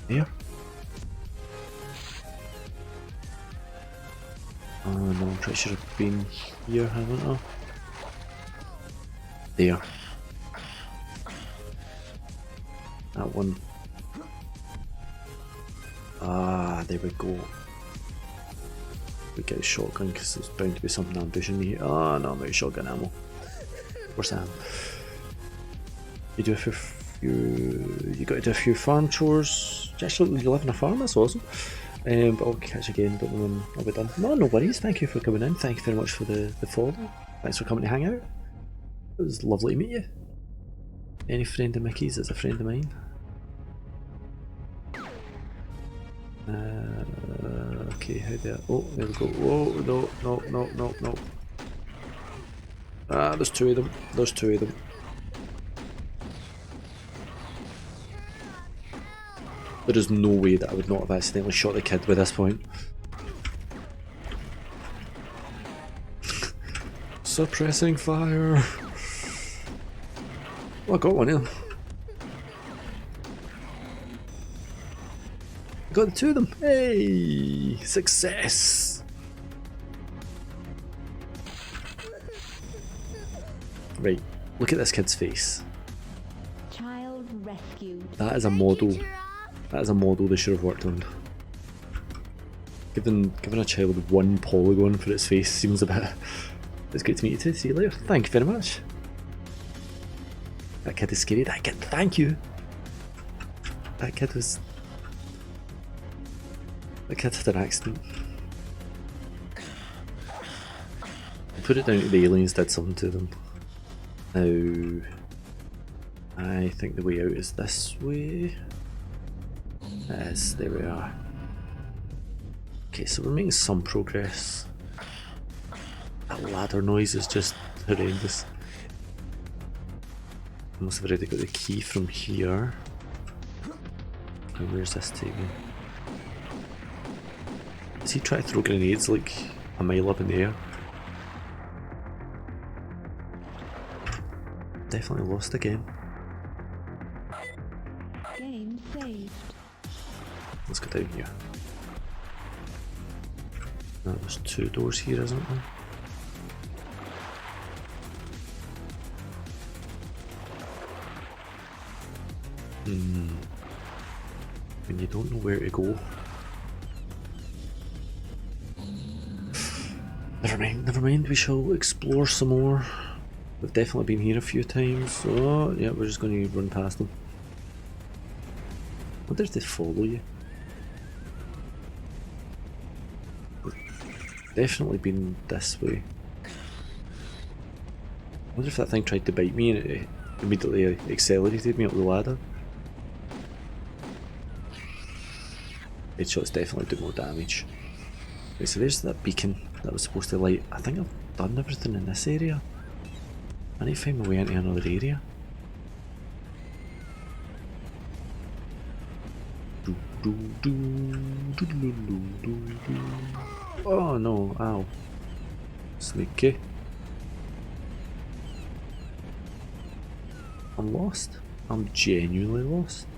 There. Oh no, I'm pretty sure I've been here, haven't I? There. That one. Ah, there we go. We get a shotgun because there's bound to be something ambushing me. Ah, no, I'm out of shotgun ammo. Where's Sam? You do a few. You got to do a few farm chores. Actually, you live in a farm. That's awesome. But I'll catch you again. Don't know when I'll be done. No, no worries. Thank you for coming in. Thank you very much for the follow. Thanks for coming to hang out. It was lovely to meet you. Any friend of Mickey's is a friend of mine. Okay, how do I... Oh, there we go. Whoa, no. Ah, there's 2 of them. There's 2 of them. There is no way that I would not have accidentally shot the kid by this point. Suppressing fire. Oh, I got one in. I got the 2 of them. Hey! Success! Right, look at this kid's face. Child rescued. That is a model. That is a model they should have worked on. Giving a child 1 polygon for its face seems a bit... It's great to meet you too. See you later. Thank you very much. That kid is scary. That kid, thank you. That kid was... That kid had an accident. Put it down to the aliens did something to them. Now, I think the way out is this way. Yes, there we are. Okay, so we're making some progress. That ladder noise is just horrendous. I must have already got the key from here. And where's this take me? Does he try to throw grenades like a mile up in the air? Definitely lost again. Game saved. Let's go down here. Now there's 2 doors here, isn't there? When you don't know where to go. Never mind, we shall explore some more. We've definitely been here a few times, so yeah, we're just going to run past them. I wonder if they follow you. We've definitely been this way. I wonder if that thing tried to bite me and it immediately accelerated me up the ladder. Headshots definitely do more damage. Okay, so there's that beacon that was supposed to light. I think I've done everything in this area. I need to find my way into another area. Oh no, ow. Sneaky. I'm lost. I'm genuinely lost.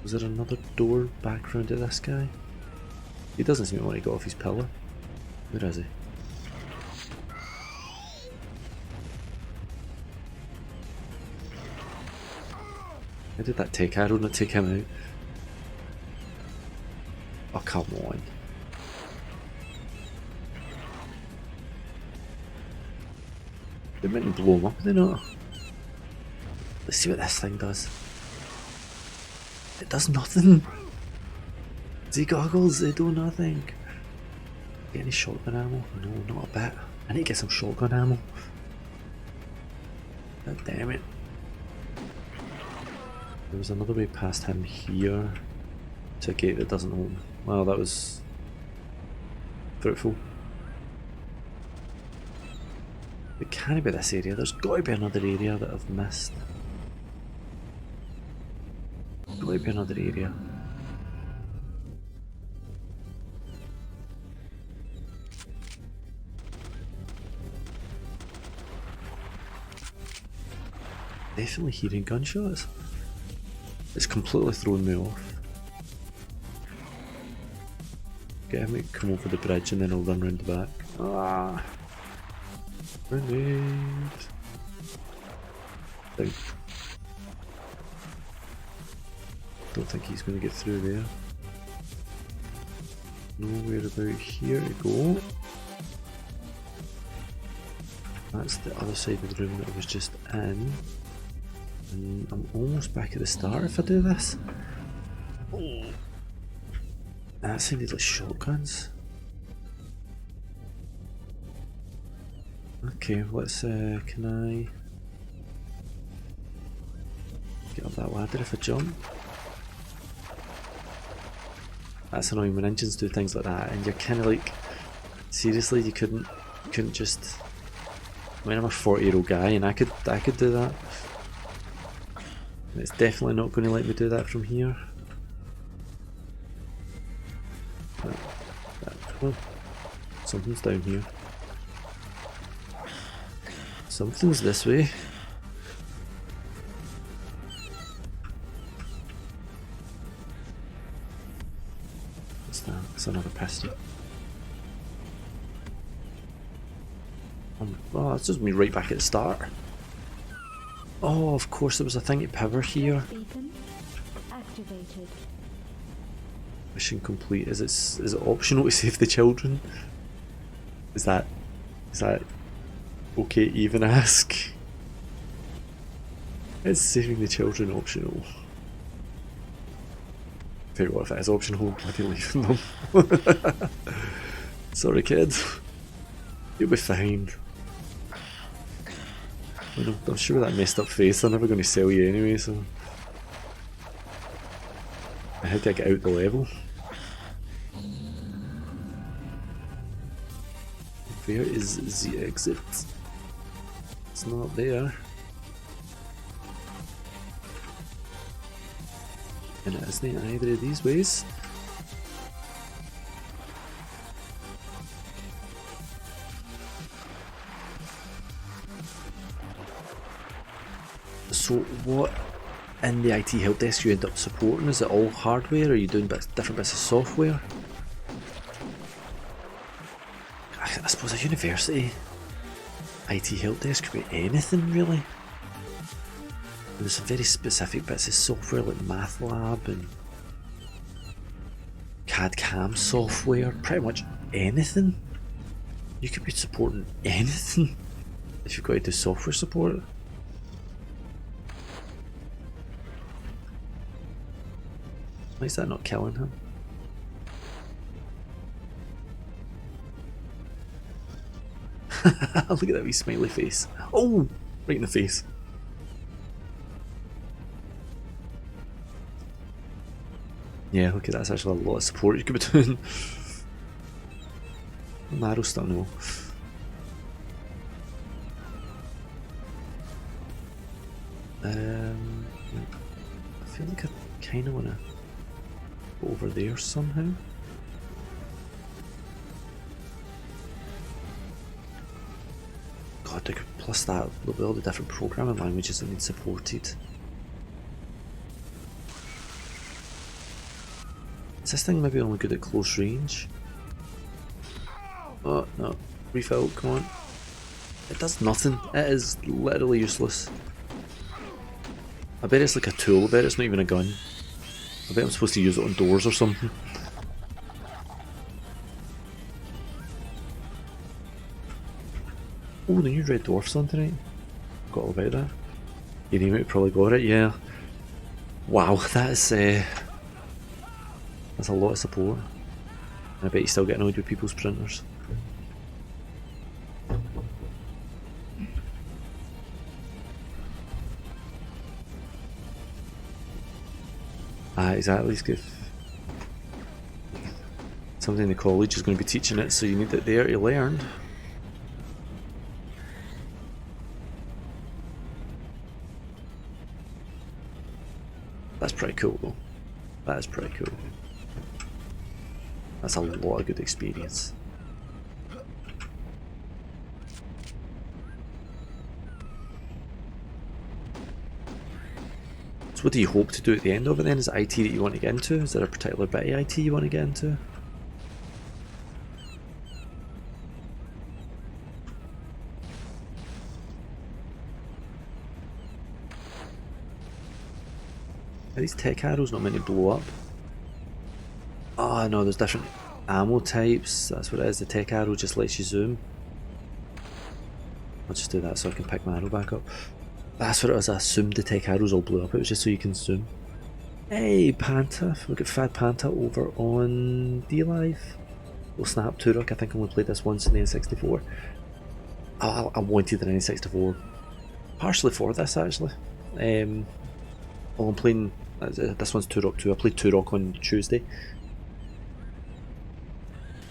Was there another door back round to this guy? He doesn't seem to want to get off his pillar. Where is he? How did that take arrow not take him out? Oh, come on. They meant to blow him up, they not. Let's see what this thing does. It does nothing. The goggles, they do nothing. Get any shotgun ammo? No, not a bit. I need to get some shotgun ammo. God damn it. There was another way past him here to a gate that doesn't open. Well, that was fruitful. It can't be this area. There's got to be another area that I've missed. Got to be another area. Definitely hearing gunshots. It's completely thrown me off. Get him to come over the bridge and then I'll run round the back. Ah! Grenade! Down. Don't think he's going to get through there. Nowhere about here to go. That's the other side of the room that I was just in. And I'm almost back at the start if I do this. Oh. That sounded like shotguns. Okay, let's can I get up that ladder if I jump? That's annoying when engines do things like that and you're kinda like, seriously, you couldn't just, I mean, I'm a 40-year-old guy and I could do that. And it's definitely not going to let me do that from here. Oh, something's down here. Something's this way. What's that? It's another pistol. Oh, that's just me right back at the start. Oh, of course there was a thing to power here. Beacon activated. Mission complete. Is it optional to save the children? Is that okay to even ask? Is saving the children optional? Tell you what, if it is optional, I'm bloody leaving them. Sorry kid. You'll be fine. I'm sure with that messed up face they're never going to sell you anyway, so... How do I get out the level? Where is the exit? It's not there. And it isn't either of these ways. So what in the IT help desk you end up supporting? Is it all hardware or are you doing different bits of software? I suppose a university IT help desk could be anything really. There's some very specific bits of software like MathLab and CAD/CAM software, pretty much anything. You could be supporting anything if you've got to do software support. Why is that not killing him? Look at that wee smiley face. Oh! Right in the face. Yeah, look at that, that's actually a lot of support you could be doing. Narrow stuff, no. I feel like I kinda wanna go over there somehow. God, plus that with all the different programming languages that need supported. Is this thing maybe only good at close range? Oh no, refill, come on. It does nothing, it is literally useless. I bet it's like a tool, I bet it's not even a gun. I bet I'm supposed to use it on doors or something. Oh, the new Red Dwarf's on tonight. Got all about that. You name it, probably got it, yeah. Wow, that's a lot of support. And I bet you still get annoyed with people's printers. Exactly, it's good. Somebody in the college is going to be teaching it, so you need it there to learn. That's pretty cool though. That is pretty cool. That's a lot of good experience. So what do you hope to do at the end of it then? Is it IT that you want to get into? Is there a particular bit of IT you want to get into? Are these tech arrows not meant to blow up? Oh no, there's different ammo types. That's what it is. The tech arrow just lets you zoom. I'll just do that so I can pick my arrow back up. That's what it was. I assumed the tech arrows all blew up. It was just so you can zoom. Hey, Panta. We've got Fad Panta over on D-Live. We'll snap Turok. I think I only played this once in the N64. I wanted the N64 partially for this actually. Well, I'm playing. This one's Turok 2. I played Turok on Tuesday.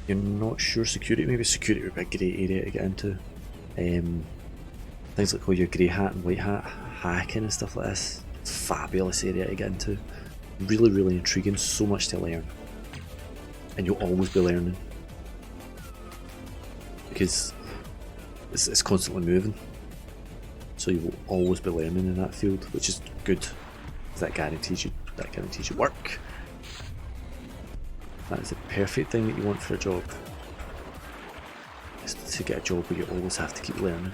You're not sure security? Maybe security would be a great area to get into. Things like all your grey hat and white hat hacking and stuff like this. It's a fabulous area to get into. Really, really intriguing. So much to learn. And you'll always be learning. Because it's constantly moving. So you will always be learning in that field, which is good. That guarantees you work. That is the perfect thing that you want for a job. Is to get a job where you always have to keep learning.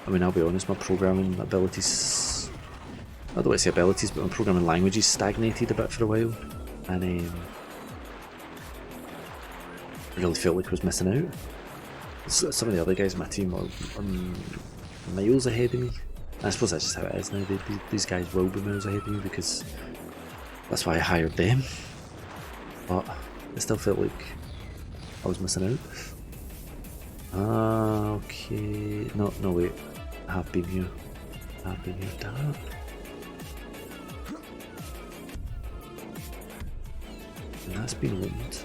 I mean, I'll be honest, my programming abilities, I don't want to say abilities, but my programming languages stagnated a bit for a while, and I really felt like I was missing out. Some of the other guys in my team are miles ahead of me. I suppose that's just how it is now. These guys will be miles ahead of me because that's why I hired them. But I still felt like I was missing out. Okay. No, wait. I have been here. Damn it. That's been opened.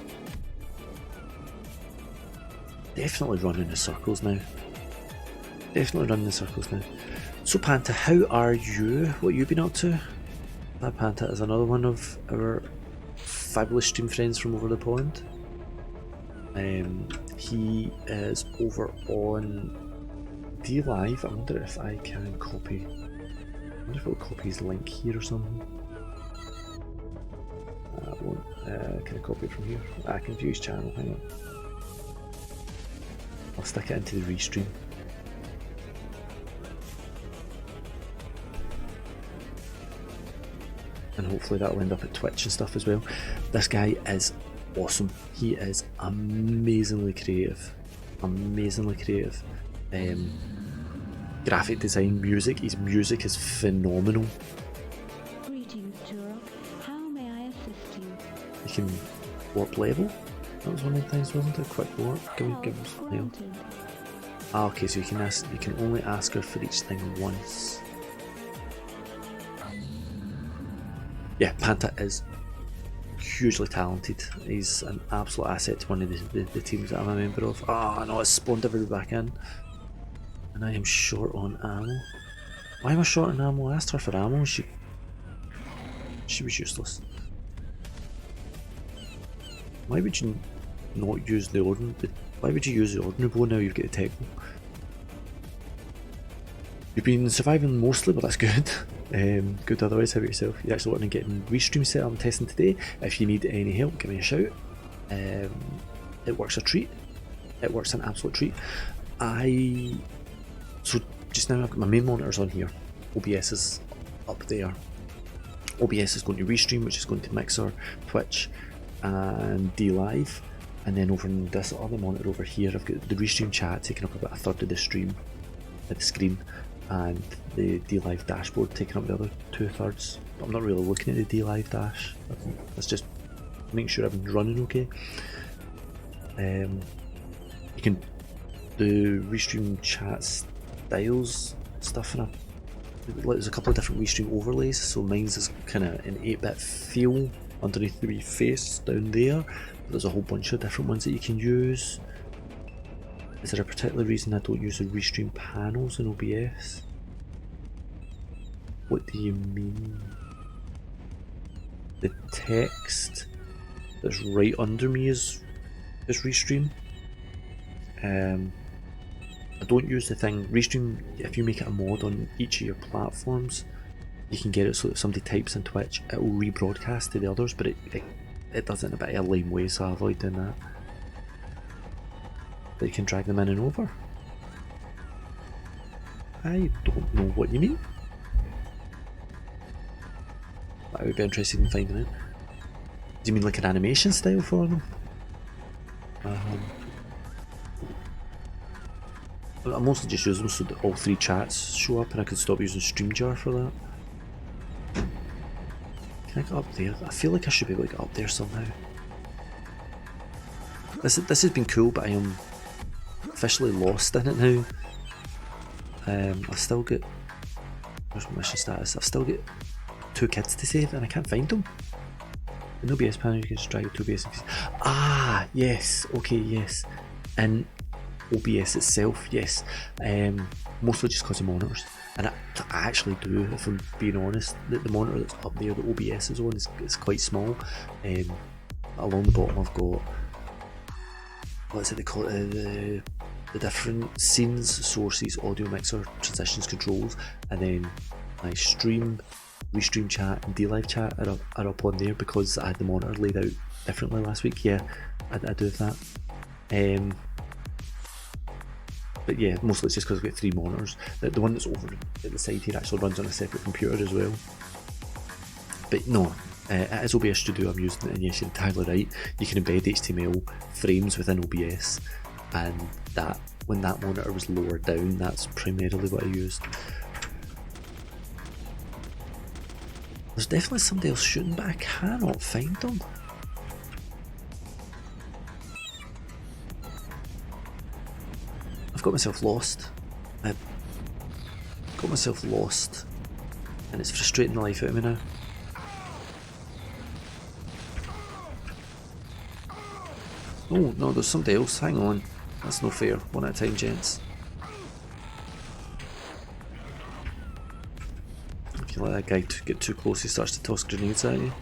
Definitely running in circles now. Definitely running in circles now. So Panta, how are you? What have you been up to? That Panta is another one of our fabulous stream friends from over the pond. He is over on DLive. I wonder if I can copy. I wonder if it'll copy his link here or something. I won't. Can I copy it from here? I can view his channel. Hang on. I'll stick it into the restream. And hopefully that'll end up at Twitch and stuff as well. This guy is awesome. He is amazingly creative. Amazingly creative. Graphic design, music. His music is phenomenal. Greetings, Turok. How may I assist you? You can warp level. That was one of the things, wasn't it? Quick warp. Give us nail. Ah, okay, so you can only ask her for each thing once. Yeah, Panta is hugely talented. He's an absolute asset to one of the teams that I'm a member of. Ah, no, it's spawned everybody back in. And I am short on ammo. Why am I short on ammo? I asked her for ammo. She was useless. Why would you not use the ordinary? Why would you use the ordinary bow now you've got the tech bow? You've been surviving mostly, but that's good. Good otherwise. How about yourself? You're actually wanting to get in restream set up and testing today. If you need any help, give me a shout. It works a treat. It works an absolute treat. So just now I've got my main monitors on here. OBS is up there. OBS is going to Restream, which is going to Mixer, Twitch, and DLive. And then over on this other monitor over here, I've got the Restream chat taking up about a third of the stream, at the screen, and the DLive dashboard taking up the other 2/3. I'm not really looking at the DLive dash. That's just making sure everything's running okay. You can do Restream chat styles stuff, and there's a couple of different Restream overlays. So mine's is kind of an 8-bit feel underneath the wee face down there. But there's a whole bunch of different ones that you can use. Is there a particular reason I don't use the Restream panels in OBS? What do you mean? The text that's right under me is Restream. I don't use the thing. Restream, if you make it a mod on each of your platforms, you can get it so that if somebody types in Twitch, it will rebroadcast to the others, but it does it in a bit of a lame way, so I avoid doing that. But you can drag them in and over. I don't know what you mean. I would be interested in finding out. Do you mean like an animation style for them? I mostly just use them so that all 3 chats show up, and I could stop using StreamJar for that. Can I get up there? I feel like I should be able to get up there somehow. This has been cool, but I am officially lost in it now. I've still got... Where's my mission status? I've still got 2 kids to save, and I can't find them. In OBS panel, you can just drag your 2 OBS. Ah, yes. Okay, yes. And OBS itself, yes. Mostly just because of monitors. And I actually do, if I'm being honest. The monitor that's up there, the OBS is on, is quite small. Along the bottom I've got, what's it they call it, the different scenes, sources, audio mixer, transitions, controls, and then my stream, Restream chat and DLive chat are up on there because I had the monitor laid out differently last week. Yeah, I do have that. But yeah, mostly it's just because I've got 3 monitors. The one that's over at the side here actually runs on a separate computer as well. But no, it is OBS Studio I'm using, and yes, you're entirely right. You can embed HTML frames within OBS, and that when that monitor was lower down, that's primarily what I used. There's definitely somebody else shooting, but I cannot find them. I've got myself lost. I've got myself lost, and it's frustrating the life out of me now. Oh no, there's somebody else. Hang on. That's no fair. One at a time, gents. If you let that guy get too close, he starts to toss grenades at you.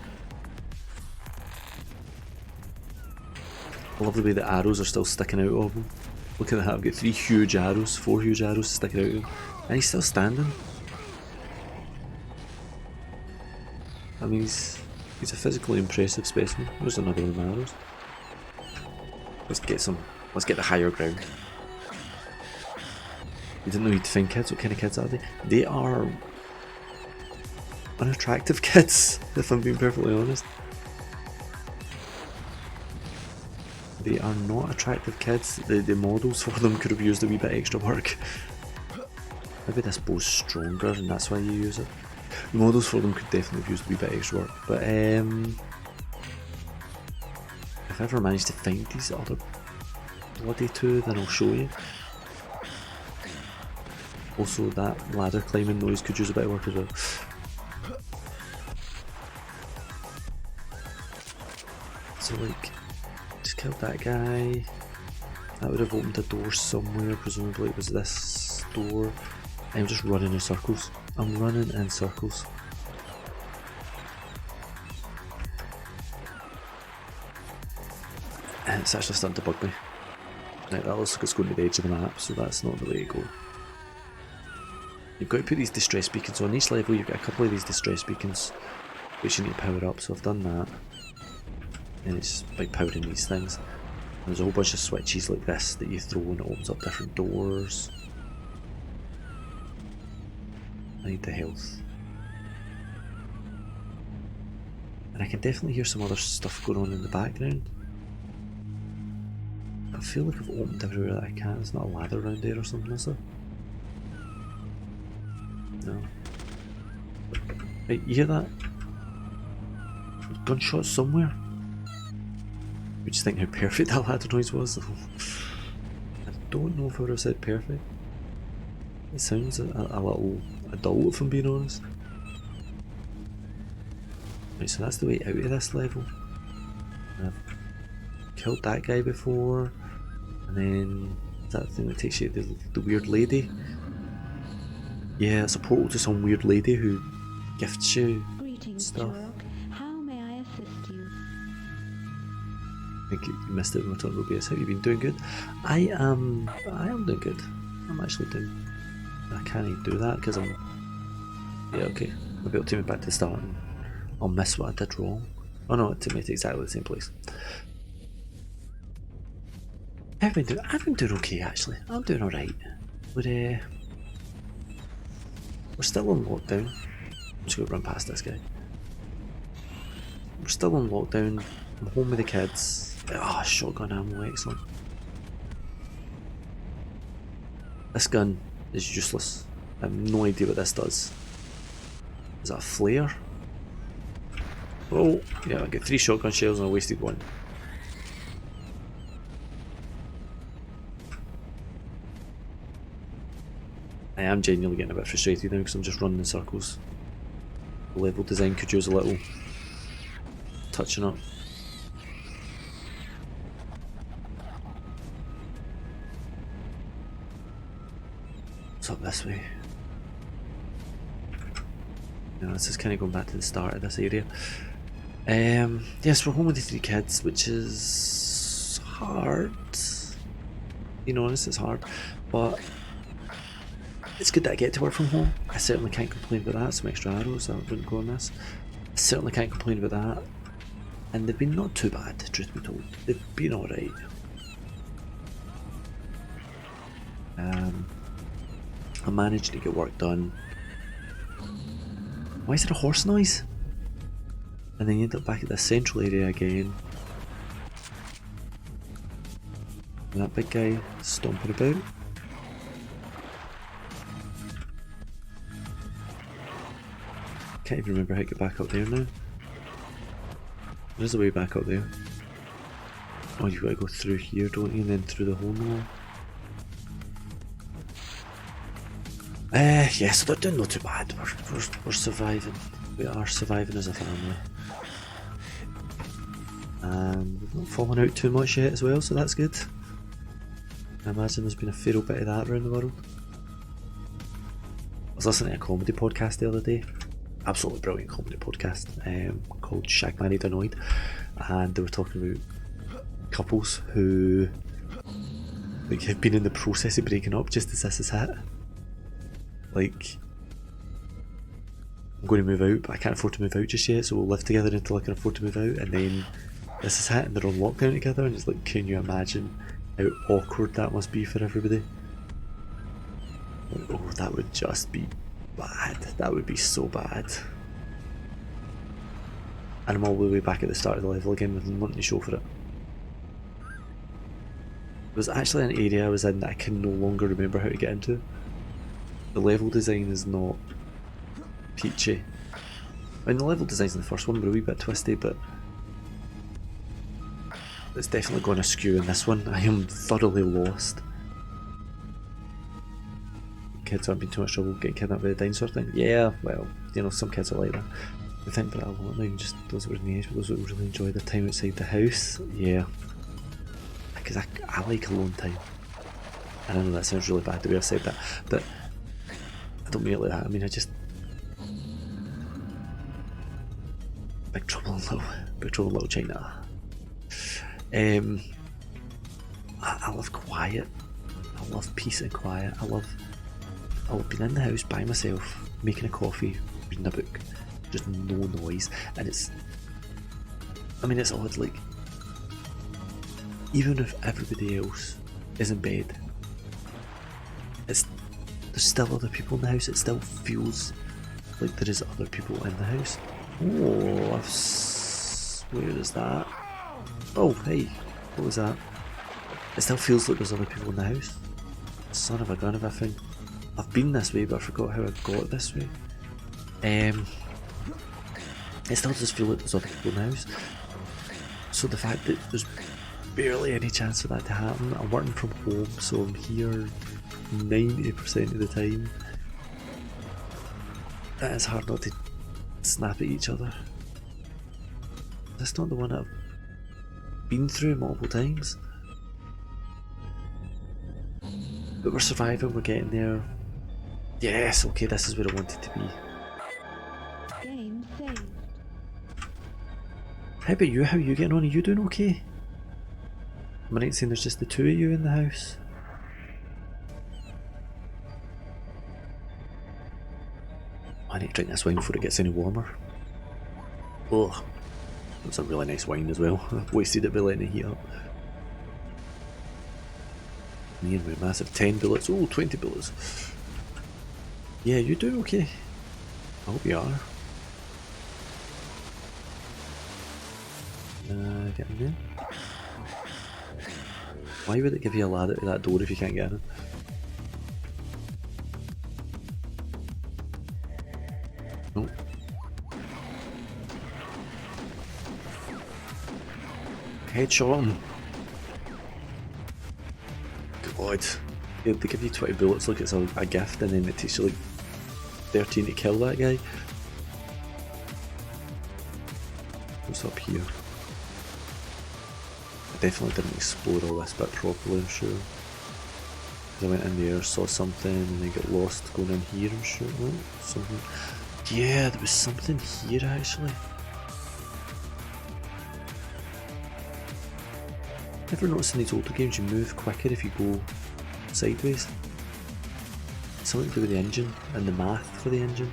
I love the way the arrows are still sticking out of him. Look at that, I've got 3 huge arrows, 4 huge arrows sticking out of him. And he's still standing. I mean, he's a physically impressive specimen. There's another one of my arrows. Let's get the higher ground. You didn't know you'd find kids? What kind of kids are they? They are unattractive kids, if I'm being perfectly honest. They are not attractive kids. The models for them could have used a wee bit extra work. Maybe this bow's stronger and that's why you use it. The models for them could definitely have used a wee bit extra work. But if I ever manage to find these other bloody 2, then I'll show you. Also, that ladder climbing noise could use a bit of work as well. So like, just killed that guy. That would have opened a door somewhere, presumably it was this door. I'm just running in circles. I'm running in circles. And it's actually starting to bug me. Right, that looks like it's going to the edge of the map, so that's not the way to go. You've got to put these distress beacons on each level. You've got a couple of these distress beacons which you need to power up, so I've done that. And it's by powering these things. And there's a whole bunch of switches like this that you throw and it opens up different doors. I need the health. And I can definitely hear some other stuff going on in the background. I feel like I've opened everywhere that I can. There's not a ladder around there or something, is there? No. Right, you hear that? Gunshots somewhere? You just think how perfect that ladder noise was. I don't know if I would have said perfect. It sounds a little adult, if I'm being honest. Right, so that's the way out of this level. I've killed that guy before, and then that thing that takes you to the weird lady. Yeah, it's a portal to some weird lady who gifts you Greetings, stuff. Turok. How may I assist you? I think you missed it when I talked about BS. How you been? Doing good? I am doing good. I'm actually doing. I can't do that because I'm. Yeah, okay. I'll be able to take me back to the start and I'll miss what I did wrong. Oh no, it took me to exactly the same place. I've been doing okay actually. I'm doing alright. We're still on lockdown. I'm just gonna run past this guy. We're still on lockdown. I'm home with the kids. Ah, oh, shotgun ammo, excellent. This gun is useless. I have no idea what this does. Is that a flare? Oh, yeah, I get 3 shotgun shells and I wasted 1. I am genuinely getting a bit frustrated now because I'm just running in circles. The level design could use a little touching up. What's up this way? No, this is kind of going back to the start of this area. Yes, we're home with the 3 kids, which is hard. Being honest, it's hard, but it's good that I get to work from home. I certainly can't complain about that. Some extra arrows, that wouldn't go on this. I certainly can't complain about that. And they've been not too bad, truth be told. They've been alright. I managed to get work done. Why is there a horse noise? And then you end up back at this central area again. And that big guy stomping about. Can't even remember how to get back up there now. There's a way back up there. Oh, you've got to go through here, don't you? And then through the hole in the wall. Yeah, so they're doing not too bad. We're surviving. We are surviving as a family. and we've not fallen out too much yet as well, so that's good. I imagine there's been a fair bit of that around the world. I was listening to a comedy podcast the other day, absolutely brilliant comedy podcast, called Shag Married Annoyed, and they were talking about couples who like have been in the process of breaking up just as this has hit. Like, I'm going to move out, but I can't afford to move out just yet, so we'll live together until I can afford to move out, and then this is hit and they're on lockdown together, and it's like, can you imagine how awkward that must be for everybody? Like, oh, that would just be bad. That would be so bad. And I'm all the way back at the start of the level again with wanting to show for it. There was actually an area I was in that I can no longer remember how to get into. The level design is not peachy. I mean, the level designs in the first one were a wee bit twisty, but it's definitely gone askew in this one. I am thoroughly lost. Kids aren't being too much trouble getting kidnapped by the dinosaur thing. Yeah, well, you know, some kids are like that. The thing that I want now, just those that were in the age, but those that really enjoy their time outside the house, yeah. Because I like alone time. And I know that sounds really bad the way I've said that, but I don't mean it like that. I mean, I just... Big Trouble in Little China. I love quiet. I love peace and quiet. I love being in the house by myself, making a coffee, reading a book, just no noise. And it's, I mean, it's odd, like, even if everybody else is in bed, there's still other people in the house. It still feels like there is other people in the house. Oh, where is that? Oh, hey, what was that? It still feels like there's other people in the house. Son of a gun, have I found... I've been this way, but I forgot how I got this way. It still does feel like there's other people in the house. So the fact that there's barely any chance for that to happen. I'm working from home, so I'm here 90% of the time. It's hard not to snap at each other. That's not the one that I've been through multiple times. But we're surviving, we're getting there. Yes, okay, this is where I wanted to be. Game saved. How about you? How are you getting on? Are you doing okay? Am I right in saying there's just the two of you in the house? I need to drink this wine before it gets any warmer. Oh, that's a really nice wine as well. I've wasted it by letting it heat up. Me and my massive 10 bullets. Oh, 20 bullets. Yeah, you doing okay? I hope you are. Get in there. Why would it give you a ladder to that door if you can't get in it? Oh. Headshot him. God. They give you 20 bullets like it's a gift, and then it takes you like 13 to kill that guy. What's up here? I definitely didn't explore all this bit properly, I'm sure. I went in there, saw something, and then got lost going in here, I'm sure. Oh, something. Yeah, there was something here actually. Ever noticed in these older games you move quicker if you go sideways? Something to do with the engine and the math for the engine.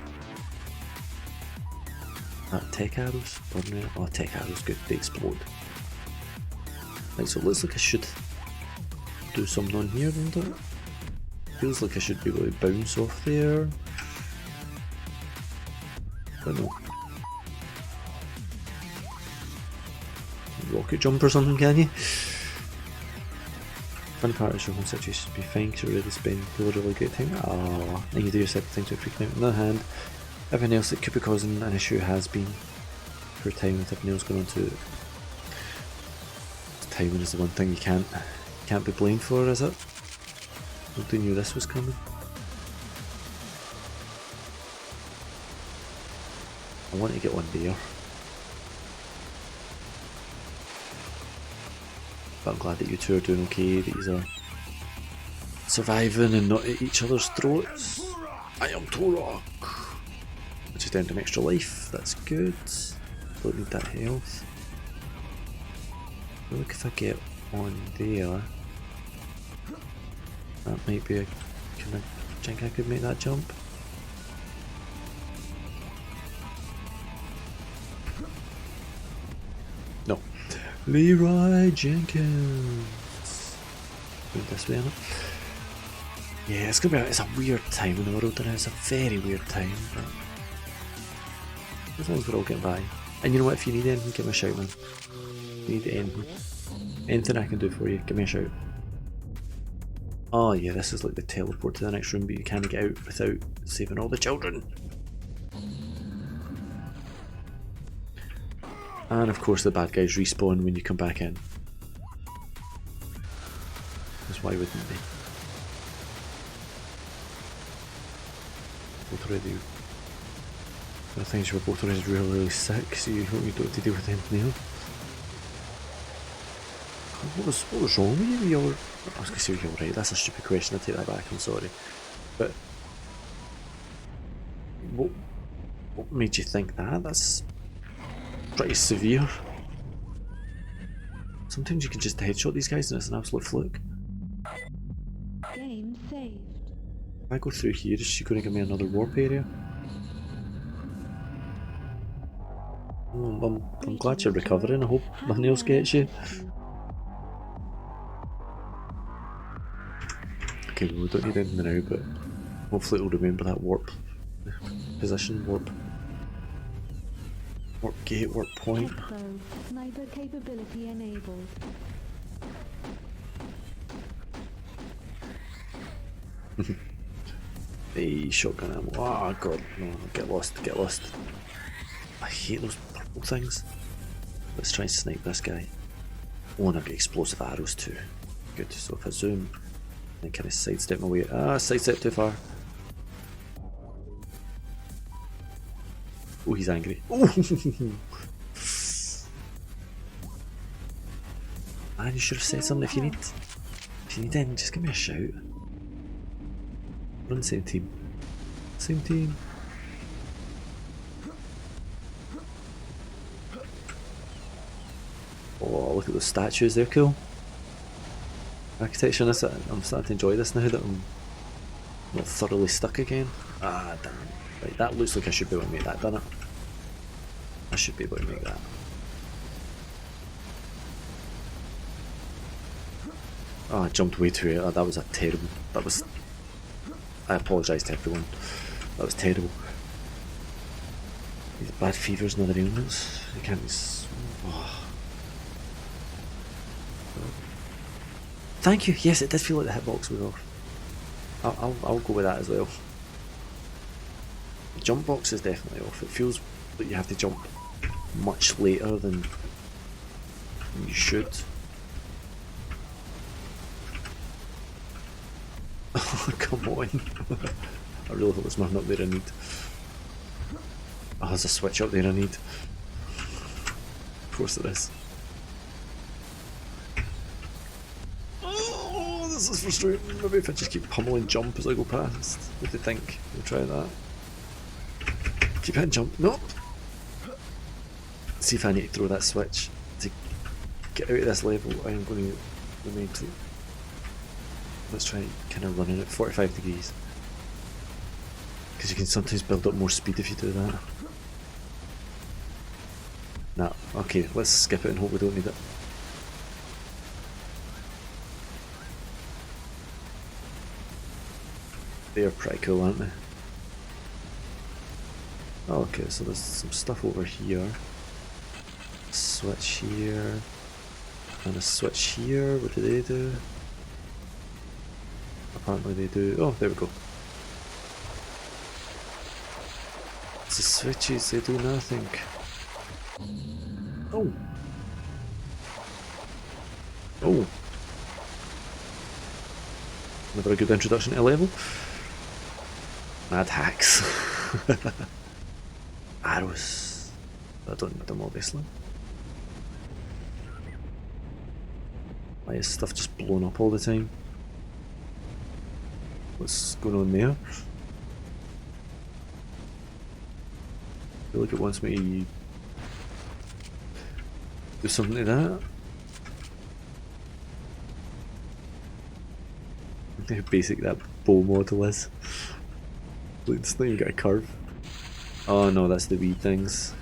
Tech arrows, burn it. Oh, tech arrows, good, they explode. Right, so it looks like I should do something on here, doesn't it? Feels like I should be able to bounce off there. I don't know. Rocket jump or something, can you? Funny part is your home situation be fine because you really spend a really great time. Ah, and you do yourself things that freaking out. On the other hand, everything else that could be causing an issue has been for time with everything else going on to it. Timing is the one thing you can't be blamed for, is it? Nobody knew this was coming. I want to get one there. But I'm glad that you two are doing okay, that you are surviving and not at each other's throats. I am Turok! Which is down to an extra life, that's good. Don't need that health. Look, if I get on there, that might be a... Can I think I could make that jump? No. Leroy Jenkins! Move this way, innit? Yeah, it's gonna be it's a weird time in the world, and it's a very weird time, but as long as we're all getting by. And you know what, if you need anything, give me a shout, man. If you need anything I can do for you, give me a shout. Oh yeah, this is like the teleport to the next room, but you can't get out without saving all the children. And of course the bad guys respawn when you come back in. Because why wouldn't they? Both already... I think you were both already really sick, so you hope you don't have to deal with anything else. What was wrong with you? I was going to say you're right, that's a stupid question, I take that back, I'm sorry. But what made you think that? That's pretty severe. Sometimes you can just headshot these guys and it's an absolute fluke. Game saved. If I go through here, is she going to give me another warp area? Oh, I'm glad you're recovering, I hope nothing else gets you. Okay, well, we don't need anything now, but hopefully it'll remember that warp position, warp gate, warp point. Sniper capability enabled. Hey, shotgun ammo. Oh god, no, get lost, get lost. I hate those purple things. Let's try and snipe this guy. Oh, and I've got explosive arrows too. Good, so if I zoom, then kind of sidestep my way. Ah, sidestep too far. Oh, he's angry. Oh! Man, you should have said something. If you need anything, just give me a shout. We're on the same team. Same team. Oh, look at those statues, they're cool. Architecture in this, I'm starting to enjoy this now that I'm not thoroughly stuck again. Ah, damn. Right, that looks like I should be able to make that, doesn't it? I should be able to make that. Oh, I jumped way too early. That was a terrible. That was... I apologise to everyone. That was terrible. These bad fevers and other ailments. You can't... Oh. Thank you. Yes, it did feel like the hitbox was off. I'll go with that as well. The jump box is definitely off. It feels like you have to jump much later than you should. Oh, come on. I really hope there's nothing up there I need. Oh, there's a switch up there I need. Of course there is. Oh, this is frustrating. Maybe if I just keep pummeling jump as I go past. What do you think? We'll try that. Keep hitting jump. No! See if I need to throw that switch to get out of this level. I am going to remain to... Let's try kind of running at 45 degrees. Because you can sometimes build up more speed if you do that. Nah, okay, let's skip it and hope we don't need it. They're pretty cool, aren't they? Oh, okay, so there's some stuff over here. Switch here. And a switch here. What do they do? Apparently they do. Oh, there we go. The switches, they do nothing. Oh! Oh! Never a good introduction to a level. Mad hacks. Arrows. I don't need them obviously. Why is stuff just blown up all the time? What's going on there? I feel like it wants me to do something to that. Look how basic that bow model is. It's not even got a curve. Oh no, that's the wee things.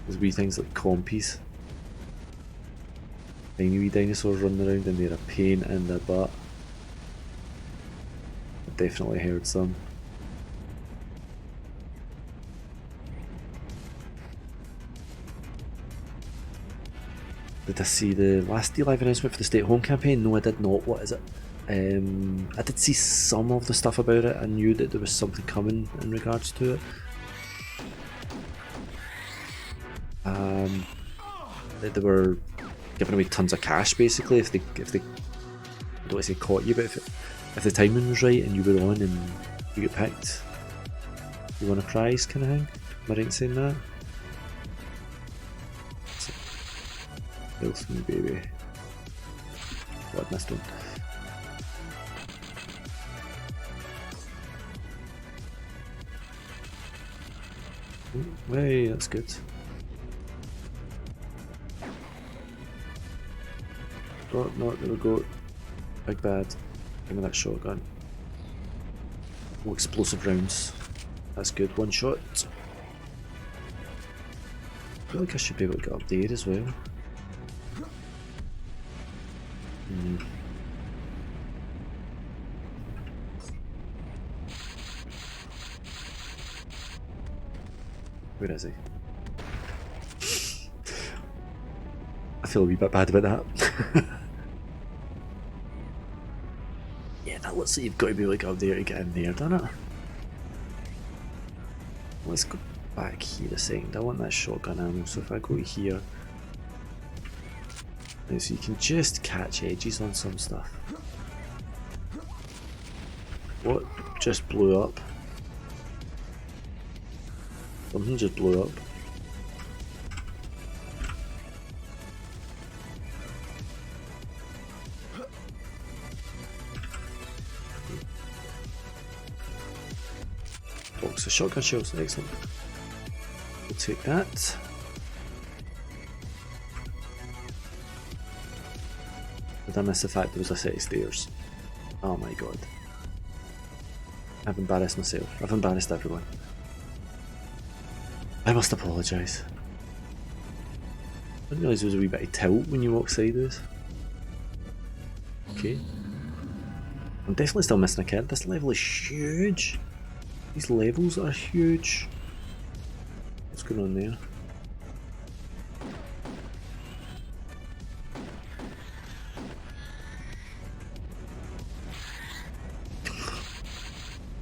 Those wee things like compies. Tiny wee dinosaurs running around and they're a pain in the butt. I definitely heard some. Did I see the last D-Live announcement for the Stay at Home campaign? No, I did not. What is it? I did see some of the stuff about it. I knew that there was something coming in regards to it. That they were giving away tons of cash basically if they I don't want to say caught you, but if the timing was right and you were on and you get picked, you won a prize kind of thing. Am I right in saying that? Health me, baby. What missed one? Hey, that's good. No, there we go. Big bad. Give me that shotgun. Oh, explosive rounds. That's good. One shot. I feel like I should be able to get up there as well. Where is he? I feel a wee bit bad about that. Yeah, that looks like you've got to be like up there to get in there, doesn't it? Let's go back here a second. I want that shotgun ammo, so if I go here, and so you can just catch edges on some stuff. What just blew up? Something just blew up. Box of shotgun shells, excellent. We'll take that. Did I miss the fact there was a set of stairs? Oh my god. I've embarrassed myself. I've embarrassed everyone. I must apologise. I didn't realise there was a wee bit of tilt when you walk sideways. Okay. I'm definitely still missing a kid. This level is huge. These levels are huge. What's going on there?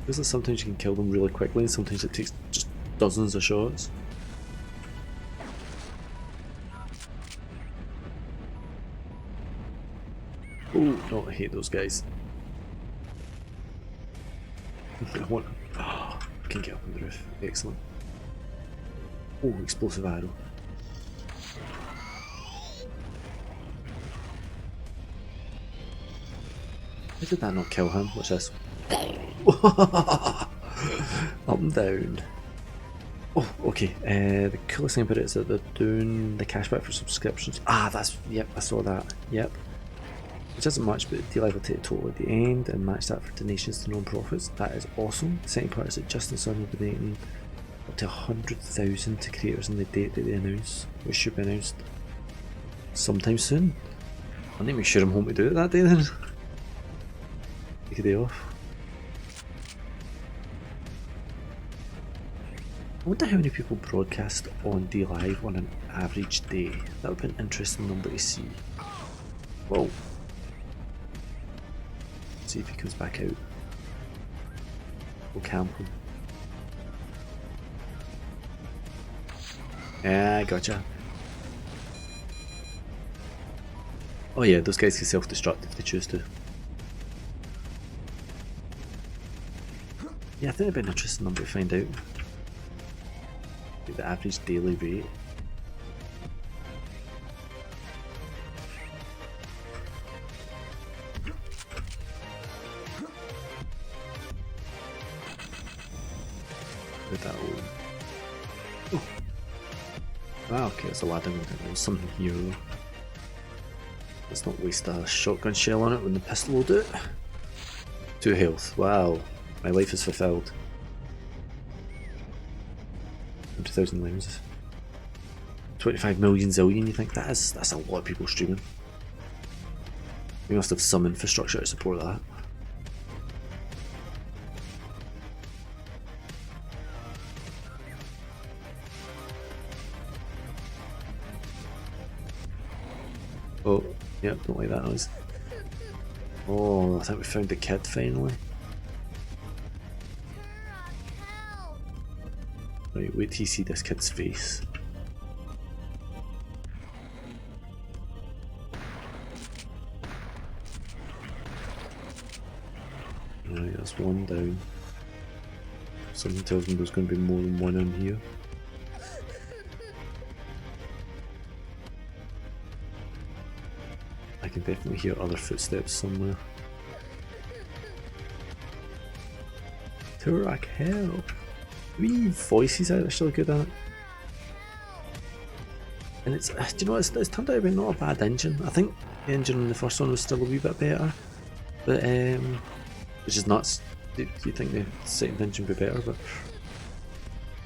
Feels like sometimes you can kill them really quickly and sometimes it takes just dozens of shots. Oh no, I hate those guys. I want. Oh, I can get up on the roof. Excellent. Oh, explosive arrow. How did that not kill him? What's this? Up and down. Oh, okay. The coolest thing about it is that they're doing the cashback for subscriptions. Ah, that's. Yep, I saw that. Yep. Which isn't much, but D-Live will take a total at the end and match that for donations to non-profits. That is awesome. The second part is that Justin Sun will be donating up to 100,000 to creators on the date that they announce, which should be announced sometime soon. I'll need to make sure I'm home to do it that day then. Take a day off. I wonder how many people broadcast on D-Live on an average day. That would be an interesting number to see. Whoa. See if he comes back out. We'll camp him. Yeah, I gotcha. Oh yeah, those guys can self-destruct if they choose to. Yeah, I think it'd be an interesting number to find out. The average daily rate. With that one. Oh. Ah, okay, it's a ladder. There's something here though. Let's not waste a shotgun shell on it when the pistol will do it. 2 health. Wow, my life is fulfilled. 100,000 lenses. 25 million zillion. You think that's a lot of people streaming? We must have some infrastructure to support that. Oh, yep, don't like that noise. Oh, I think we found the kid finally. Right, wait till you see this kid's face. Right, that's one down. Something tells me there's going to be more than one in here. I can definitely hear other footsteps somewhere. Turok, help! Wee voices are actually good at. And it's, do you know, it's turned out to be not a bad engine. I think the engine in the first one was still a wee bit better, but which is nuts. You think the second engine would be better, but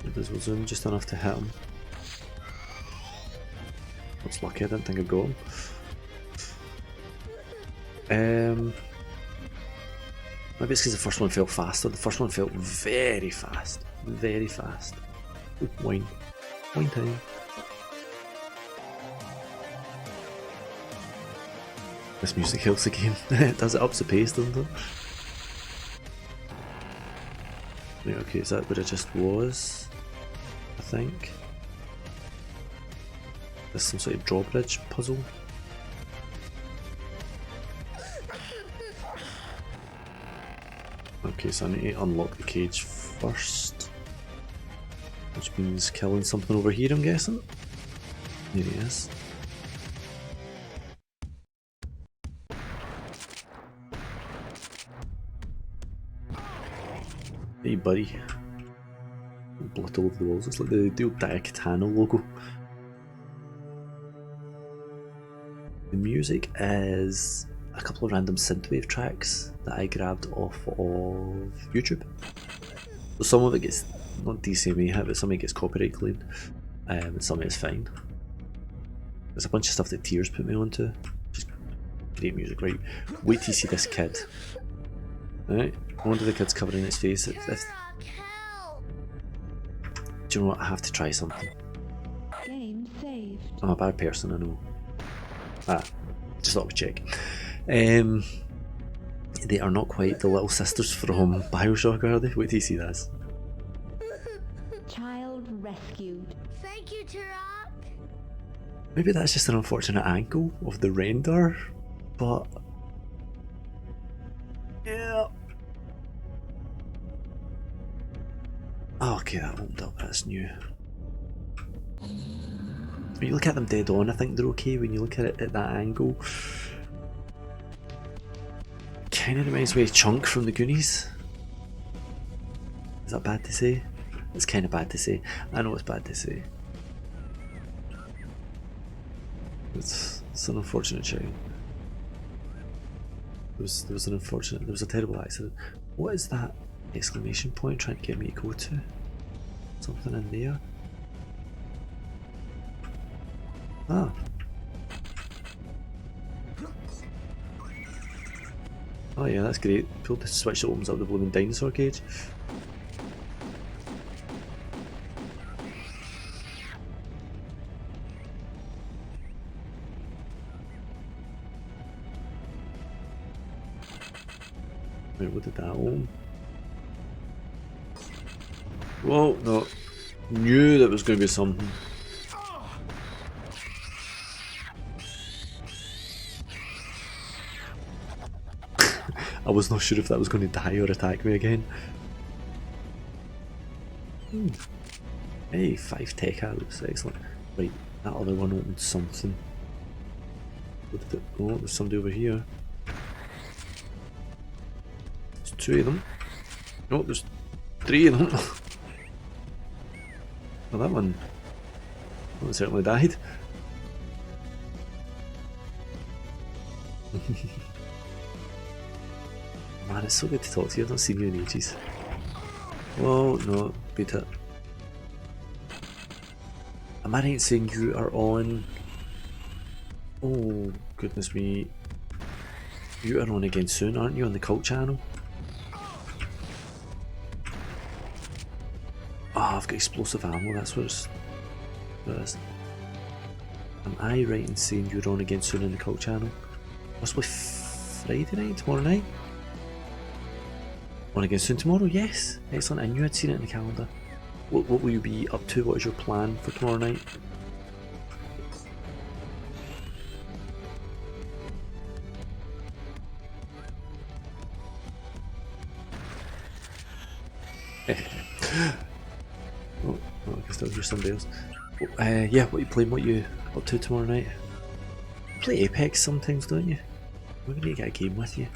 it does zoom just enough to hit him. I was lucky, I didn't think I'd got him. Maybe it's because the first one felt faster. The first one felt very fast. Very fast. Oh, wine. Wine time. This music helps the game. It does, it ups the pace, doesn't it? Right, okay, is that what it just was? I think. There's some sort of drawbridge puzzle. Okay, so I need to unlock the cage first. Which means killing something over here, I'm guessing. Here he is. Hey buddy. Blood all over the walls, it's like the old Daikatana logo. The music is a couple of random synthwave tracks that I grabbed off of YouTube. So some of it gets not DCMA hit, but some of it gets copyright claimed, and some of it's fine. There's a bunch of stuff that Tears put me onto. Just great music, right? Wait till you see this kid. Alright, no wonder the kid's covering his face. Do you know what? I have to try something. Game saved. I'm a bad person, I know. Just thought we'd check. They are not quite the little sisters from Bioshock, are they? Wait till you see this. Child rescued. Thank you, Turok. Maybe that's just an unfortunate angle of the render, but yeah. Oh, okay, that opened up. That's new. When you look at them dead on, I think they're okay. When you look at it at that angle, kind of reminds me of Chunk from the Goonies. Is that bad to say? It's kind of bad to say. I know it's bad to say. It's an unfortunate child. There was a terrible accident. What is that exclamation point trying to get me to go to? Something in there? Ah. Oh yeah, that's great. Pull the switch that opens up the blooming dinosaur cage. Wait, what did that open? Whoa, no. Knew that was going to be something. I was not sure if that was going to die or attack me again. Hey, 5 tech arrows, excellent. Right, that other one opened something. What did it? Oh, there's somebody over here. There's 2 of them. No, there's 3 of them. Well, that one certainly died. Man, it's so good to talk to you. I've not seen you in ages. Whoa, no, beat it. Am I right in saying you are on... Oh, goodness me. You are on again soon, aren't you, on the cult channel? Ah, I've got explosive ammo, that's what it is. Am I right in saying you're on again soon on the cult channel? Possibly Friday night, tomorrow night? On again soon tomorrow, yes. Excellent, I knew I'd seen it in the calendar. What will you be up to? What is your plan for tomorrow night? Oh, I guess that was just somebody else. Yeah, what are you playing? What are you up to tomorrow night? You play Apex sometimes, don't you? Maybe need to get a game with you.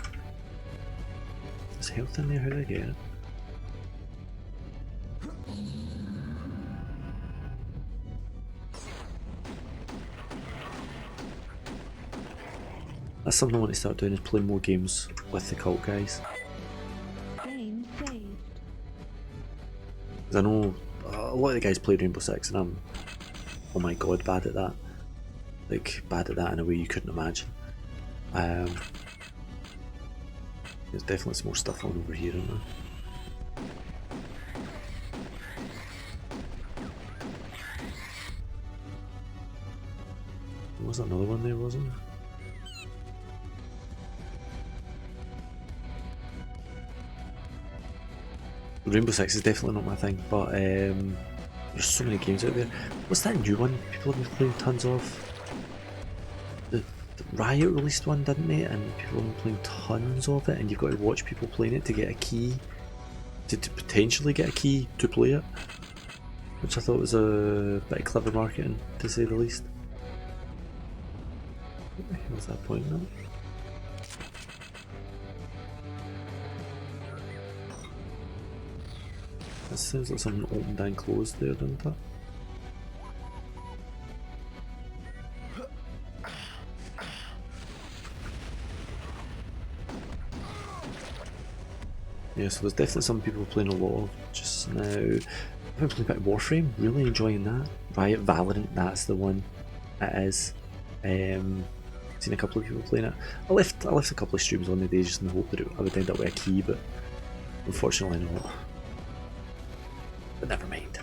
There's health in there, how do I get it? That's something I want to start doing, is playing more games with the cult guys. Game saved. Because I know a lot of the guys play Rainbow Six and I'm, oh my god, bad at that. Like, bad at that in a way you couldn't imagine. There's definitely some more stuff on over here, isn't there? There was another one there, wasn't there? Rainbow Six is definitely not my thing, but there's so many games out there. What's that new one people have been playing tons of? The Riot released one, didn't they? And people have been playing tons of it, and you've got to watch people playing it to get a key, to potentially get a key to play it, which I thought was a bit of clever marketing, to say the least. What the hell was that pointing at? That sounds like something opened and closed there, doesn't it? Yeah, so there's definitely some people playing a lot of just now. I've been playing a bit of Warframe, really enjoying that. Riot Valorant, that's the one. It is. Seen a couple of people playing it. I left a couple of streams on the day just in the hope that I would end up with a key, but unfortunately not. But never mind.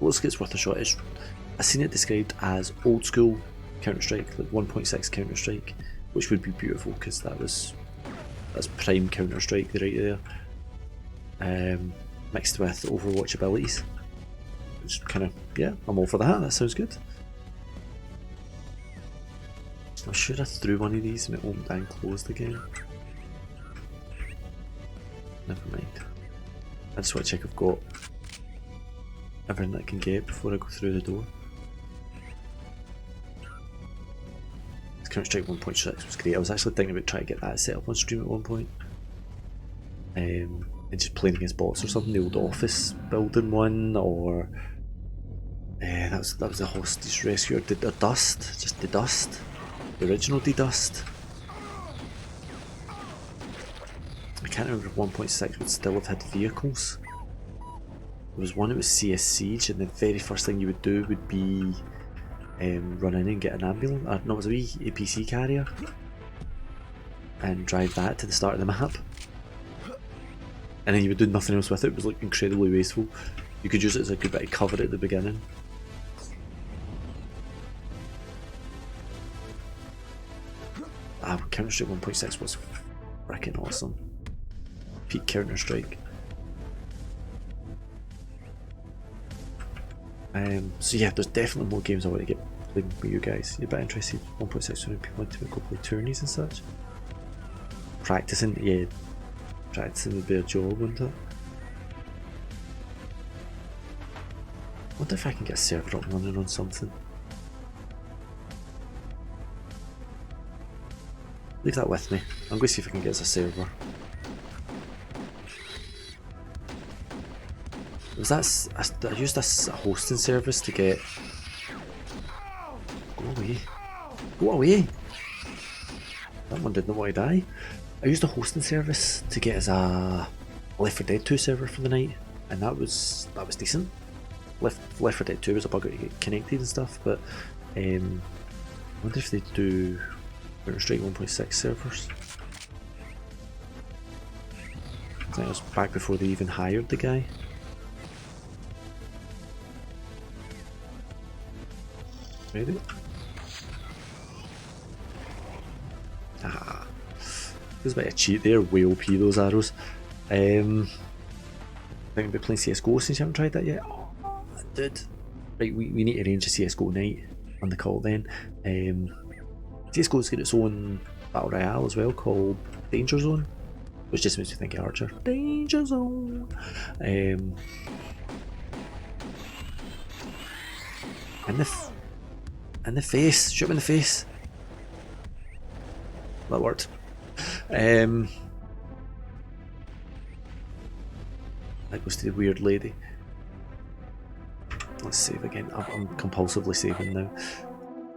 Looks like it's worth a shot. I've seen it described as old school Counter-Strike, like 1.6 Counter-Strike, which would be beautiful because that's prime Counter-Strike right there. Mixed with Overwatch abilities. Which kind of, yeah, I'm all for that. That sounds good. I'm sure I threw one of these and it opened and closed again. Never mind. I just want to check I've got everything that I can get before I go through the door. Counter-Strike 1.6 was great. I was actually thinking about trying to get that set up on stream at one point. And just playing against bots or something, the old office building one, or that was the hostage rescue, or the Dust, just the Dust, the original D-Dust. I can't remember if 1.6 would still have had vehicles. There was one that was CS Siege, and the very first thing you would do would be run in and get an ambulance, no, it was a wee APC carrier, and drive that to the start of the map. And then you would do nothing else with it. It was like incredibly wasteful. You could use it as a good bit of cover at the beginning. Counter-Strike 1.6 was freaking awesome. Peak Counter-Strike. So yeah, there's definitely more games I want to get playing with you guys. You're a bit interested. 1.6 when people want to go play tourneys and such. Practicing, yeah. Practicing would be a job, wouldn't it? I wonder if I can get a server up and running on something. Leave that with me. I'm going to see if I can get us a server. Was that I used this hosting service to get. Go away! Go away! That one didn't want to die. I used a hosting service to get as a Left 4 Dead 2 server for the night, and that was decent. Left 4 Dead 2 was a bug to get connected and stuff, but I wonder if they do Counter-Strike 1.6 servers. I think it was back before they even hired the guy. Ready? Ah, feels a bit of cheat there. Way OP those arrows. I think we've been playing CSGO since you haven't tried that yet. Oh, dude. Right, we need to arrange a CSGO night on the call then. CSGO's got its own battle royale as well called Danger Zone, which just makes me think of Archer. Danger Zone. In the face. Shoot him in the face. That worked. That goes to the weird lady. Let's save again. I'm compulsively saving now.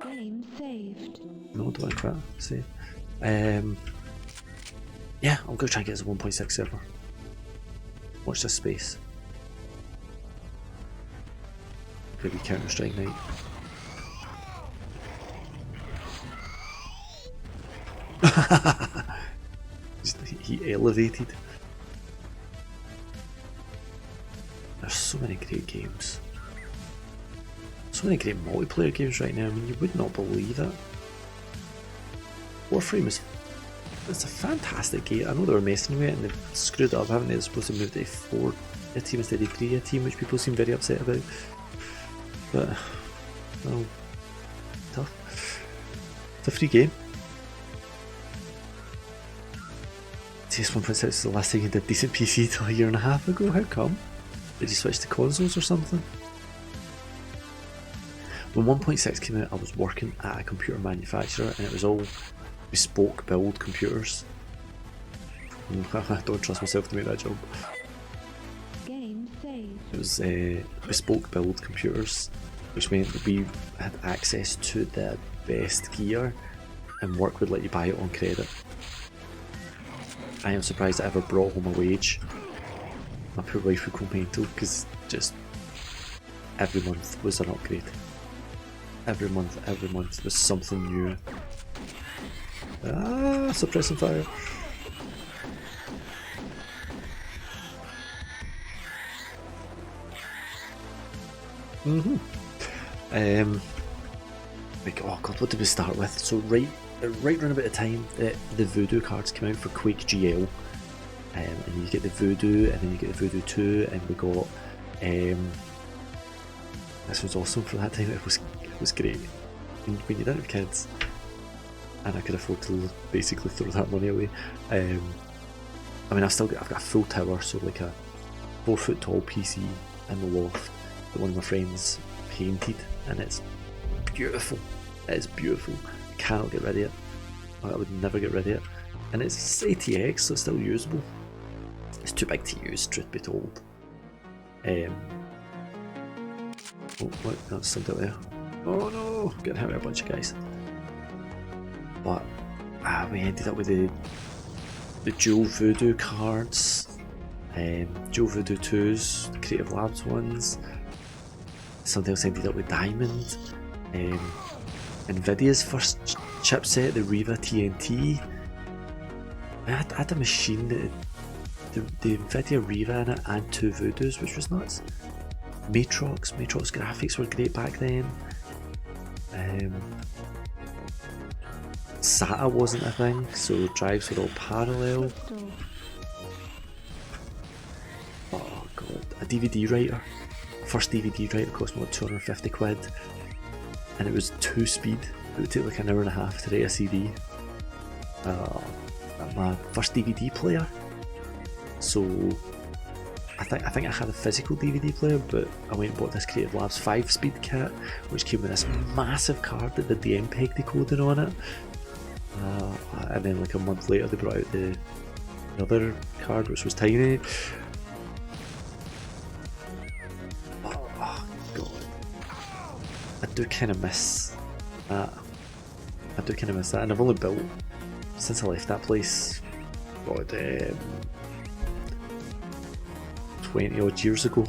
Game saved. No, don't want to quit. Save. Yeah, I'm going to try and get us a 1.6 server. Watch this space. Maybe Counter-Strike night. He elevated. There's so many great games. So many great multiplayer games right now. I mean, you would not believe it. Warframe it's a fantastic game. I know they were messing with it and they've screwed it up, haven't they? They're supposed to move to 4 a team instead of 3 a team, which people seem very upset about. But, well, tough. It's a free game. TS 1.6 is the last thing you did decent PC till a year and a half ago. How come? Did you switch to consoles or something? When 1.6 came out, I was working at a computer manufacturer and it was all bespoke build computers. I don't trust myself to make that job. Game saved. It was bespoke build computers, which meant that we had access to the best gear and work would let you buy it on credit. I am surprised I ever brought home a wage. My poor wife would go mental because just every month was an upgrade. Every month was something new. Ah, suppressing fire. Like, oh god, what did we start with? So right around about the time that the Voodoo cards came out for Quake GL, and you get the Voodoo, and then you get the Voodoo 2, and we got this was awesome for that time. It was great when you didn't have kids, and I could afford to basically throw that money away. I mean, I've got a full tower, so like a 4-foot tall PC in the loft that one of my friends painted, and it's beautiful. It is beautiful. I cannot get rid of it. I would never get rid of it. And it's ATX, so it's still usable. It's too big to use, truth be told. Oh, what? That's something there. Oh no! Getting hit by a bunch of guys. But we ended up with the dual Voodoo cards, dual Voodoo 2s, Creative Labs ones. Something else ended up with Diamond. Nvidia's first chipset, the Riva TNT. I had a machine that the Nvidia Riva in it and 2 Voodoos, which was nuts. Matrox graphics were great back then. SATA wasn't a thing, so drives were all parallel. Oh god, a DVD writer. First DVD writer cost me like 250 quid, and it was 2-speed. It would take like an hour and a half to write a CD. My first DVD player. So I think I had a physical DVD player, but I went and bought this Creative Labs 5-speed kit, which came with this massive card that did the MPEG decoding on it. And then like a month later they brought out the other card, which was tiny. I do kind of miss that. I do kind of miss that, and I've only built since I left that place. God, 20 odd years ago.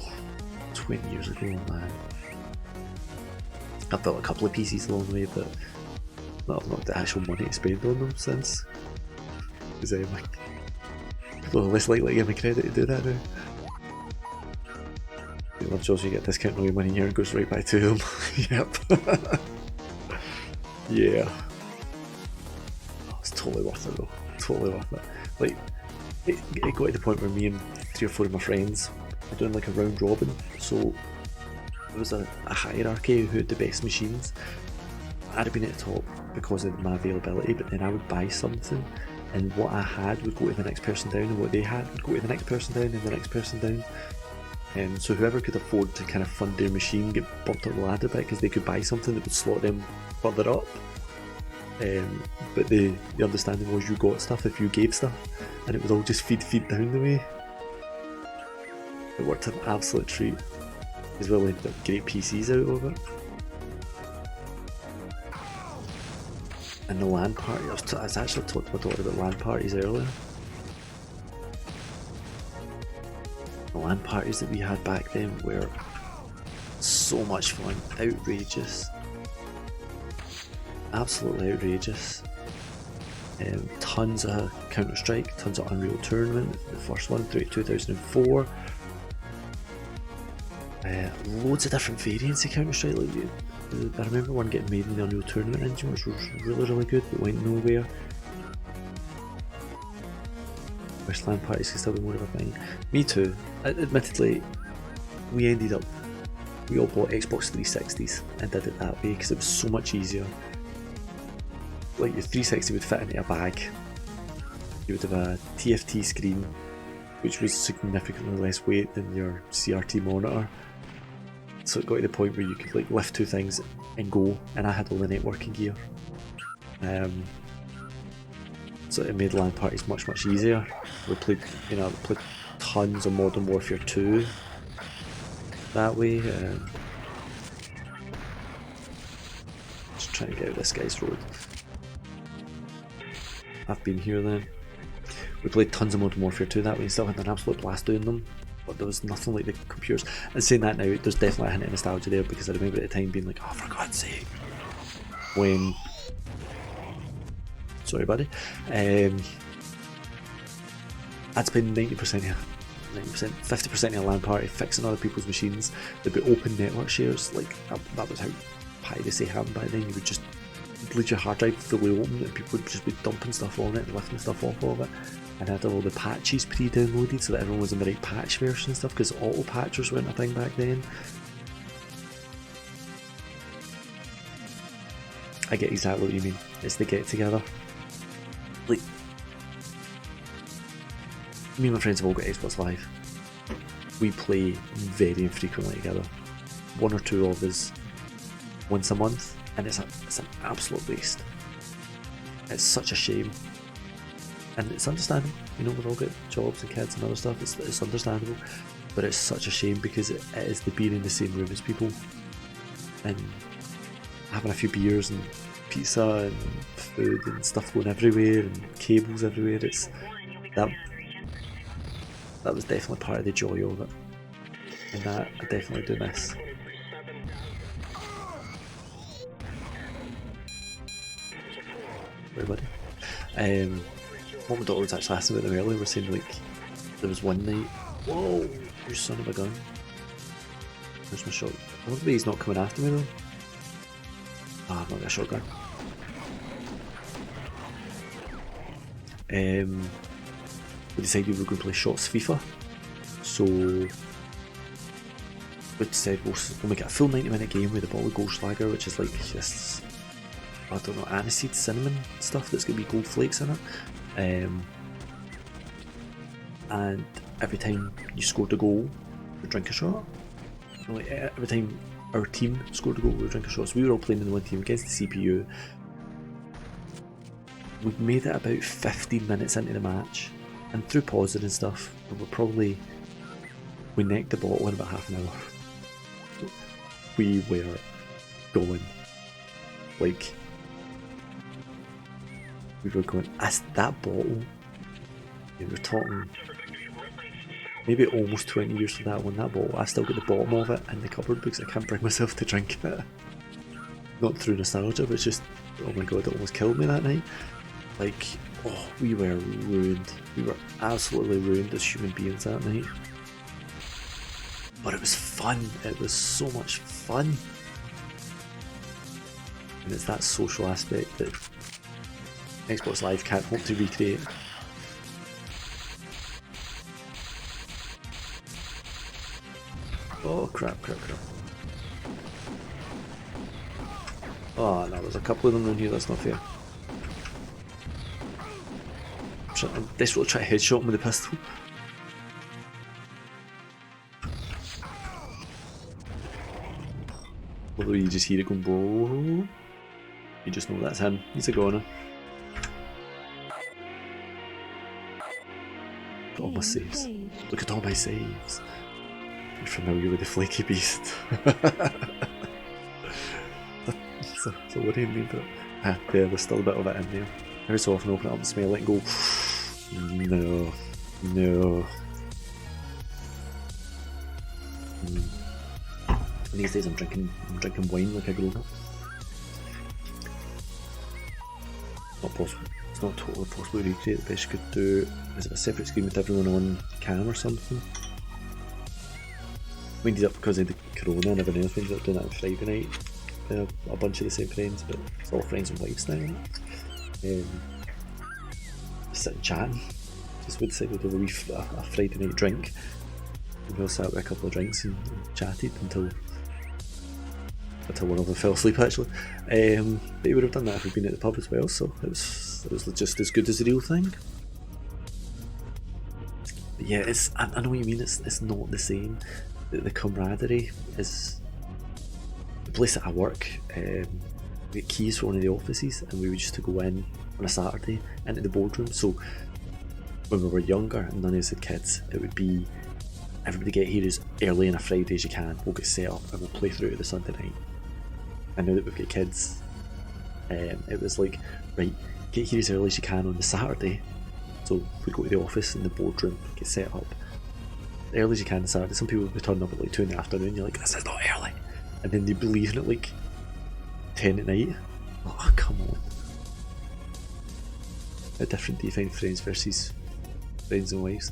20 years ago, man. I've built a couple of PCs along the way, but I've not the actual money to spend on them since. Because people are less likely to give me credit to do that now. You love jobs, you get a discount on your money here and goes right back to them. Yep. Yeah. Oh, it's totally worth it though. Totally worth it. Like, it got to the point where me and 3 or 4 of my friends were doing like a round robin, so there was a hierarchy of who had the best machines. I'd have been at the top because of my availability, but then I would buy something and what I had would go to the next person down, and what they had would go to the next person down and the next person down. So whoever could afford to kind of fund their machine get bumped up the ladder a bit because they could buy something that would slot them further up. But the understanding was you got stuff if you gave stuff, and it would all just feed down the way. It worked an absolute treat, as well as great PCs out of it. And the LAN party, I was actually talking to my daughter about LAN parties earlier. The LAN parties that we had back then were so much fun, outrageous. Absolutely outrageous. Tons of Counter-Strike, tons of Unreal Tournament, the first one through 2004. Loads of different variants of Counter-Strike. Like, I remember one getting made in the Unreal Tournament engine, which was really good, but went nowhere. Wish LAN parties could still be more of a thing. Me too. Admittedly, we all bought Xbox 360s and did it that way because it was so much easier. Like, your 360 would fit into a bag. You would have a TFT screen, which was significantly less weight than your CRT monitor. So it got to the point where you could like lift 2 things and go, and I had all the networking gear. So it made LAN parties much easier. We played tons of Modern Warfare 2 that way. Just trying to get out this guy's road. I've been here then. We played tons of Modern Warfare 2 that way and still had an absolute blast doing them, but there was nothing like the computers. And saying that now, there's definitely a hint of nostalgia there, because I remember at the time being like, oh, for God's sake. When... Sorry buddy. I'd spend 90% 50% of a LAN party fixing other people's machines. There'd be open network shares, like that was how piracy happened back then. You would just leave your hard drive fully open and people would just be dumping stuff on it and lifting stuff off of it, and had all the patches pre-downloaded so that everyone was in the right patch version and stuff, because auto patchers weren't a thing back then. I get exactly what you mean. It's the get together. Like, me and my friends have all got Xbox Live. We play very infrequently together. 1 or 2 of us once a month, and it's an absolute waste. It's such a shame, and it's understandable. You know, we've all got jobs and kids and other stuff. It's understandable, but it's such a shame because it is the being in the same room as people and having a few beers and pizza and food and stuff going everywhere and cables everywhere. It's that was definitely part of the joy of it, and that I definitely do miss. Everybody. What my daughter was actually asking about them earlier, we're saying like there was one night. Whoa, you son of a gun. There's my shot. I wonder if he's not coming after me though. Ah, I've not got a shotgun. We decided we were going to play Shots FIFA, so we decided we'll make it a full 90-minute game with a bottle of Goldschlager, which is like this, I don't know, aniseed cinnamon stuff that's going to be gold flakes in it. And every time you scored a goal, we'd drink a shot. Like, every time our team scored a goal, we'd drink a shot. So we were all playing in the one team against the CPU. We'd made it about 15 minutes into the match, and through pausing and stuff, we necked the bottle in about half an hour. We were going. Like, we were going, that bottle, we were talking maybe almost 20 years for that one, that bottle, I still got the bottom of it in the cupboard because I can't bring myself to drink it. Not through nostalgia, but it's just, oh my god, it almost killed me that night. Like, oh, we were ruined. We were absolutely ruined as human beings that night. But it was fun. It was so much fun. And it's that social aspect that Xbox Live can't hope to recreate. Oh crap. Oh no, there's a couple of them in here, that's not fair. I'm desperately trying to headshot him with the pistol. Although you just hear it going, whoa. You just know that's him, he's a goner. Look at all my saves. Look at all my saves. You're familiar with the flaky beast. It's a worrying me, but yeah, there's still a bit of it in there. Every so often open it up and smell it and go, no. And these days I'm drinking wine like a grown up. Not possible. It's not totally possible to recreate. The best you could do is a separate screen with everyone on cam or something. We ended up, because of the corona and everything else, we ended up doing that on Friday night. A bunch of the same friends, but it's all friends and wives now. Just sitting chatting. Just we decided to have a Friday night drink. And we all sat with a couple of drinks and chatted until one of them fell asleep actually. But you would have done that if we'd been at the pub as well, so it was just as good as the real thing. But yeah, I know what you mean, it's not the same. The camaraderie is... The place that I work, we get keys for one of the offices and we used to go in on a Saturday into the boardroom. So when we were younger and none of us had kids, it would be everybody get here as early on a Friday as you can, we'll get set up and we'll play through to the Sunday night. And now that we've got kids, it was like, right, get here as early as you can on the Saturday. So we go to the office in the boardroom, get set up as early as you can on Saturday. Some people would be turning up at like 2 in the afternoon, you're like, this is not early. And then they'd be leaving at like 10 at night. Oh, come on. How different do you find friends versus friends and wives?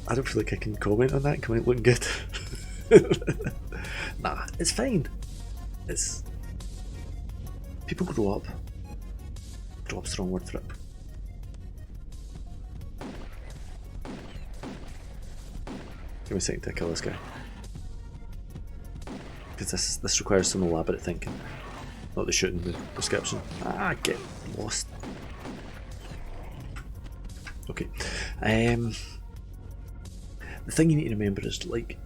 I don't feel like I can comment on that, come out looking good. Nah, it's fine. It's... People grow up. Grow up's the wrong word for it. Give me a second to kill this guy. Because this requires some elaborate thinking. Not the shooting, the prescription. Ah, get lost. Okay. The thing you need to remember is, like,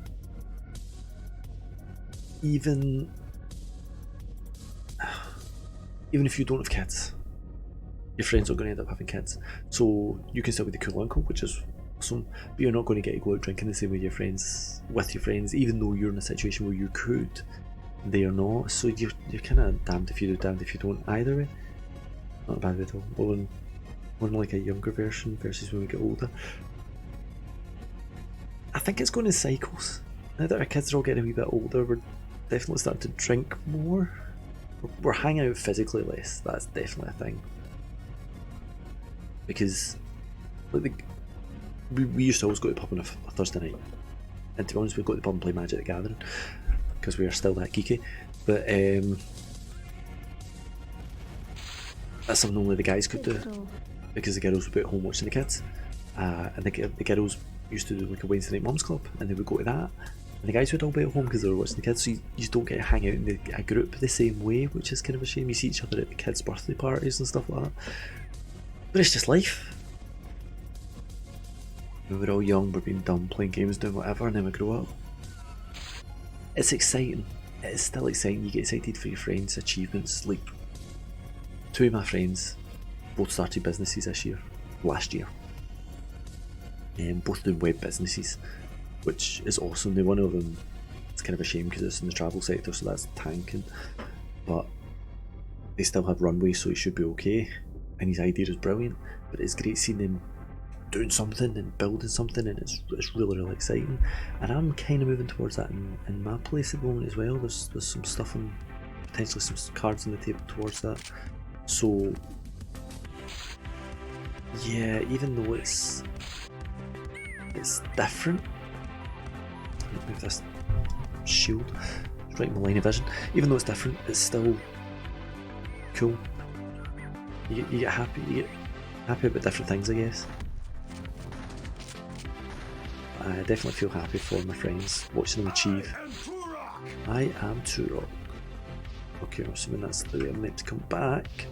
even if you don't have kids, your friends are going to end up having kids. So you can still be the cool uncle, which is awesome, but you're not going to get to go out drinking the same way with your friends, even though you're in a situation where you could. They are not, so you're kind of damned if you do, damned if you don't. Either way, not a bad way at all. More like a younger version versus when we get older. I think it's going in cycles. Now that our kids are all getting a wee bit older, we're definitely starting to drink more. We're hanging out physically less. That's definitely a thing. Because like we used to always go to the pub on a Thursday night, and to be honest, we'd go to the pub and play Magic the Gathering because we are still that geeky. But that's something only the guys could do, because the girls would be at home watching the kids, and the girls used to do like a Wednesday night mums club, and they would go to that, and the guys would all be at home because they were watching the kids. So you just don't get to hang out in a group the same way, which is kind of a shame. You see each other at the kids' birthday parties and stuff like that, but it's just life. When we're all young, we're being dumb, playing games, doing whatever, and then we grow up. It's exciting. It is still exciting. You get excited for your friends' achievements. Like, 2 of my friends both started businesses last year. Both doing web businesses, which is awesome. One of them It's kind of a shame because it's in the travel sector, so that's tanking. But they still have runway, so he should be okay. And his idea is brilliant, but it's great seeing him doing something and building something, and it's really exciting. And I'm kind of moving towards that in my place at the moment as well. There's some stuff and potentially some cards on the table towards that. So yeah, even though it's different. Move this shield right in the line of vision. Even though it's different, it's still cool. You get happy. You get happy about different things, I guess. I definitely feel happy for my friends watching them achieve. I am Turok. Okay, I'm assuming that's the way I'm meant to come back.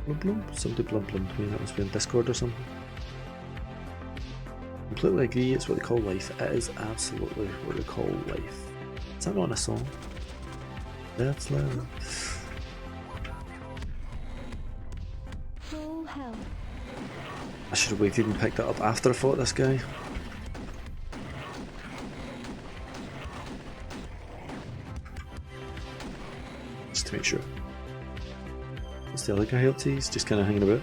Blum blum. Somebody blum blum to me. That must be on Discord or something. Completely agree, it's what they call life. It is absolutely what they call life. Is that not a song? That's life. Full health. I should have waited and picked it up after I fought this guy. Just to make sure. What's the other guy up to? He's just kind of hanging about.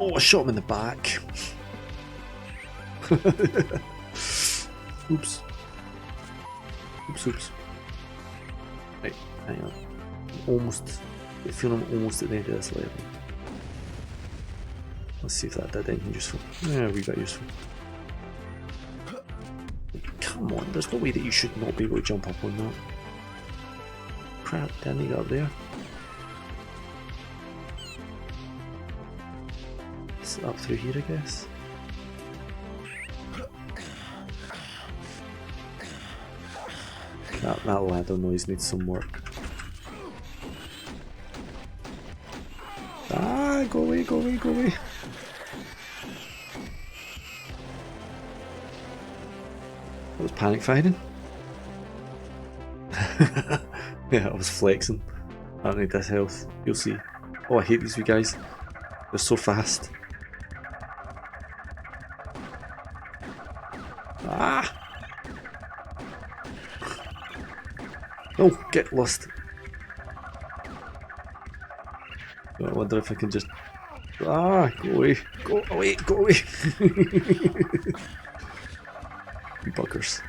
Oh, I shot him in the back. Oops. Oops. Right, hang on. I feel I'm almost at the end of this level. Let's see if that did anything useful. Yeah, we got useful. Come on, there's no way that you should not be able to jump up on that. Crap, didn't he get up there? It's up through here, I guess. That ladder noise needs some work. Ah, go away. That was panic fighting. Yeah, I was flexing. I don't need this health. You'll see. Oh, I hate these wee guys. They're so fast. Ah! Oh, get lost. I wonder if I can just... Ah, go away. Go away. You buggers.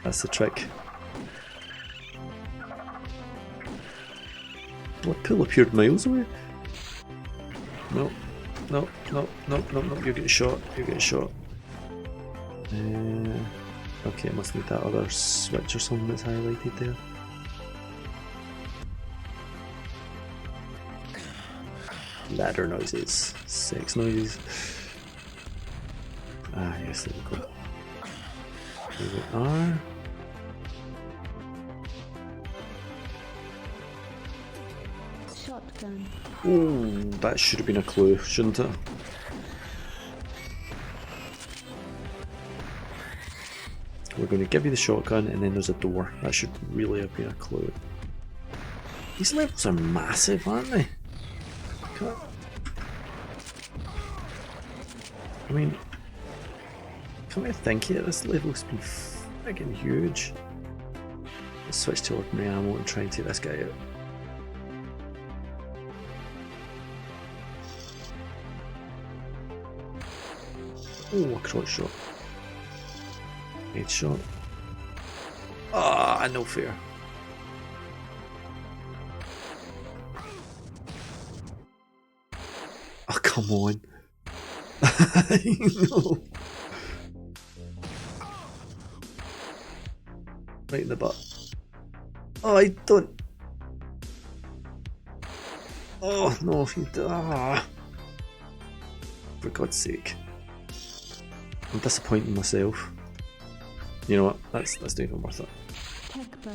That's the trick. What pool appeared miles away? No. You're getting shot. Okay, I must need that other switch or something that's highlighted there. Ladder noises. Sex noises. Ah, yes, there we go. Here we are. Shotgun. Ooh, that should have been a clue, shouldn't it? We're going to give you the shotgun and then there's a door. That should really have been a clue. These levels are massive, aren't they? I mean, come to think of it, this level's been friggin' huge. Let's switch to ordinary ammo and try and take this guy out. Oh, a crotch shot. Headshot. Ah, no fair. Oh, come on. No. Right in the butt. Oh, I don't. Oh, no, if you do. Ah. For God's sake. I'm disappointing myself. You know what? That's not even worth it. Tech bow.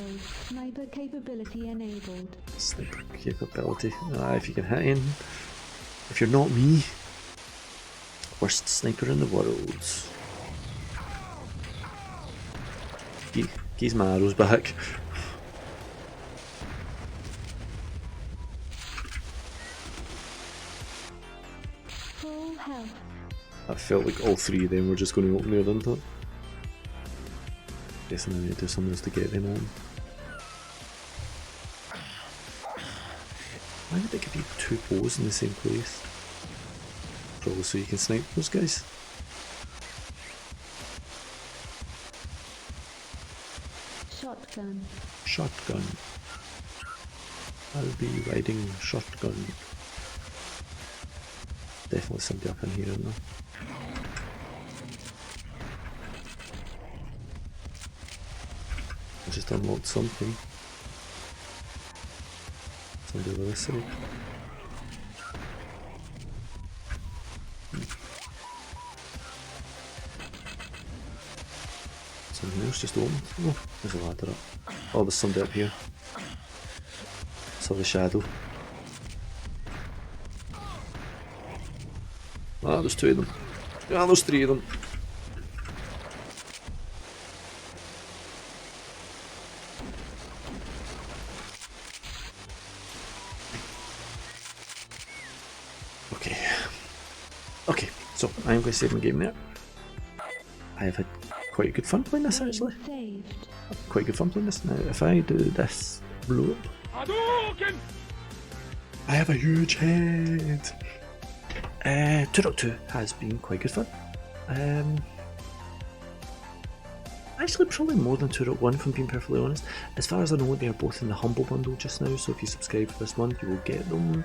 Sniper capability enabled. Sniper capability. If you can hit in. If you're not me, worst sniper in the world. Geez, my arrows back. That felt like all three of them were just going to open there, didn't it? Guessing I need to do something else to get them on. Why would they give you two bows in the same place? Probably so you can snipe those guys. Shotgun. Shotgun. I'll be riding shotgun. Definitely somebody up in here, isn't there? I just unlocked something. Somebody over this side. Something else just opened. Oh, there's a ladder up. Oh, there's somebody up here. Saw the shadow. Ah, there's two of them. Ah, there's three of them. Okay. Okay, so I'm going to save my game there. I have had quite good fun playing this actually. Quite good fun playing this. Now, if I do this blow up, I have a huge head. Turok 2 has been quite good fun. Actually, probably more than Turok 1, if I'm being perfectly honest. As far as I know, they are both in the Humble Bundle just now, so if you subscribe for this month, you will get them.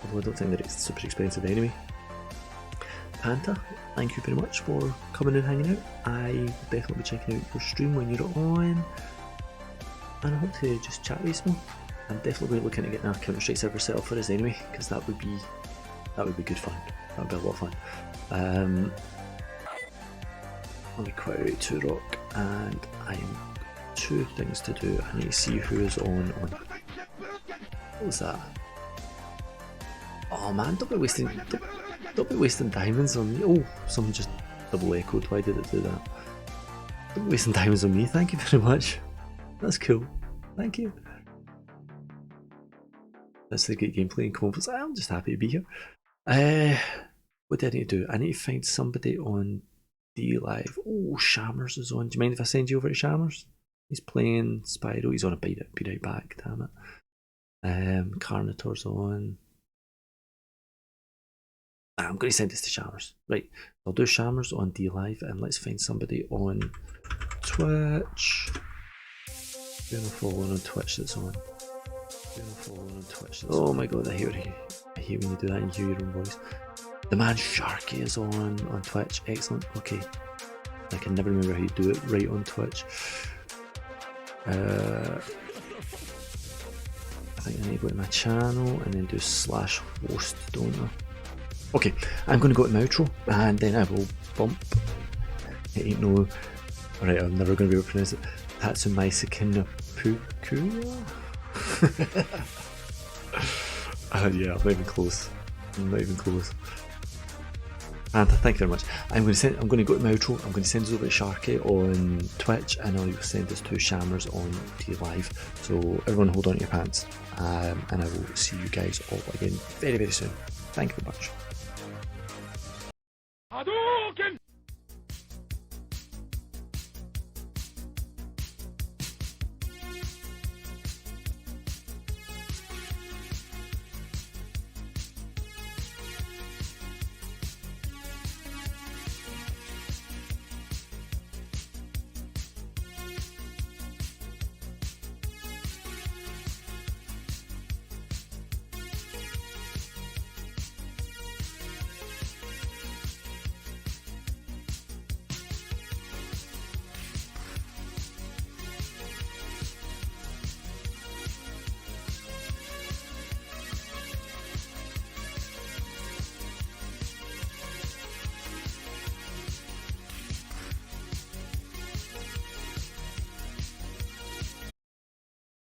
Although I don't think that it's super expensive anyway. Panta, thank you very much for coming and hanging out. I will definitely be checking out your stream when you're on. And I hope to just chat with you some more. I'm definitely looking at getting a Counter-Strike server set up for us anyway, because that would be good fun. That would be a lot of fun. Let me quit out Turok, and I'm two things to do. I need to see who is on. What was that? Oh man, don't be wasting diamonds on me. Oh, someone just double echoed. Why did it do that? Don't be wasting diamonds on me. Thank you very much. That's cool. Thank you. That's the great gameplay and confidence. I'm just happy to be here. What do I need to do? I need to find somebody on D Live. Oh, Shammers is on. Do you mind if I send you over to Shammers? He's playing Spyro. He's on a Be Right Back, damn it. Carnotaur's on. I'm going to send this to Shammers. Right, I'll do Shammers on D Live and let's find somebody on Twitch. Who am I following on Twitch that's on? Oh my god, I hate when you do that and you hear your own voice. The man Sharky is on Twitch. Excellent. Okay. I can never remember how you do it right on Twitch. I think I need to go to my channel and then do /host, don't I? Okay, I'm going to go to my outro and then I will bump. It ain't no. Alright, I'm never going to be able to pronounce it. Tatsumai Puku? Yeah, I'm not even close. And thank you very much. I'm going to go to my outro. I'm going to send this over to Sharky on Twitch, and I'll send this to Shammers on T Live. So everyone, hold on to your pants, and I will see you guys all again very, very soon. Thank you very much. Hadouken!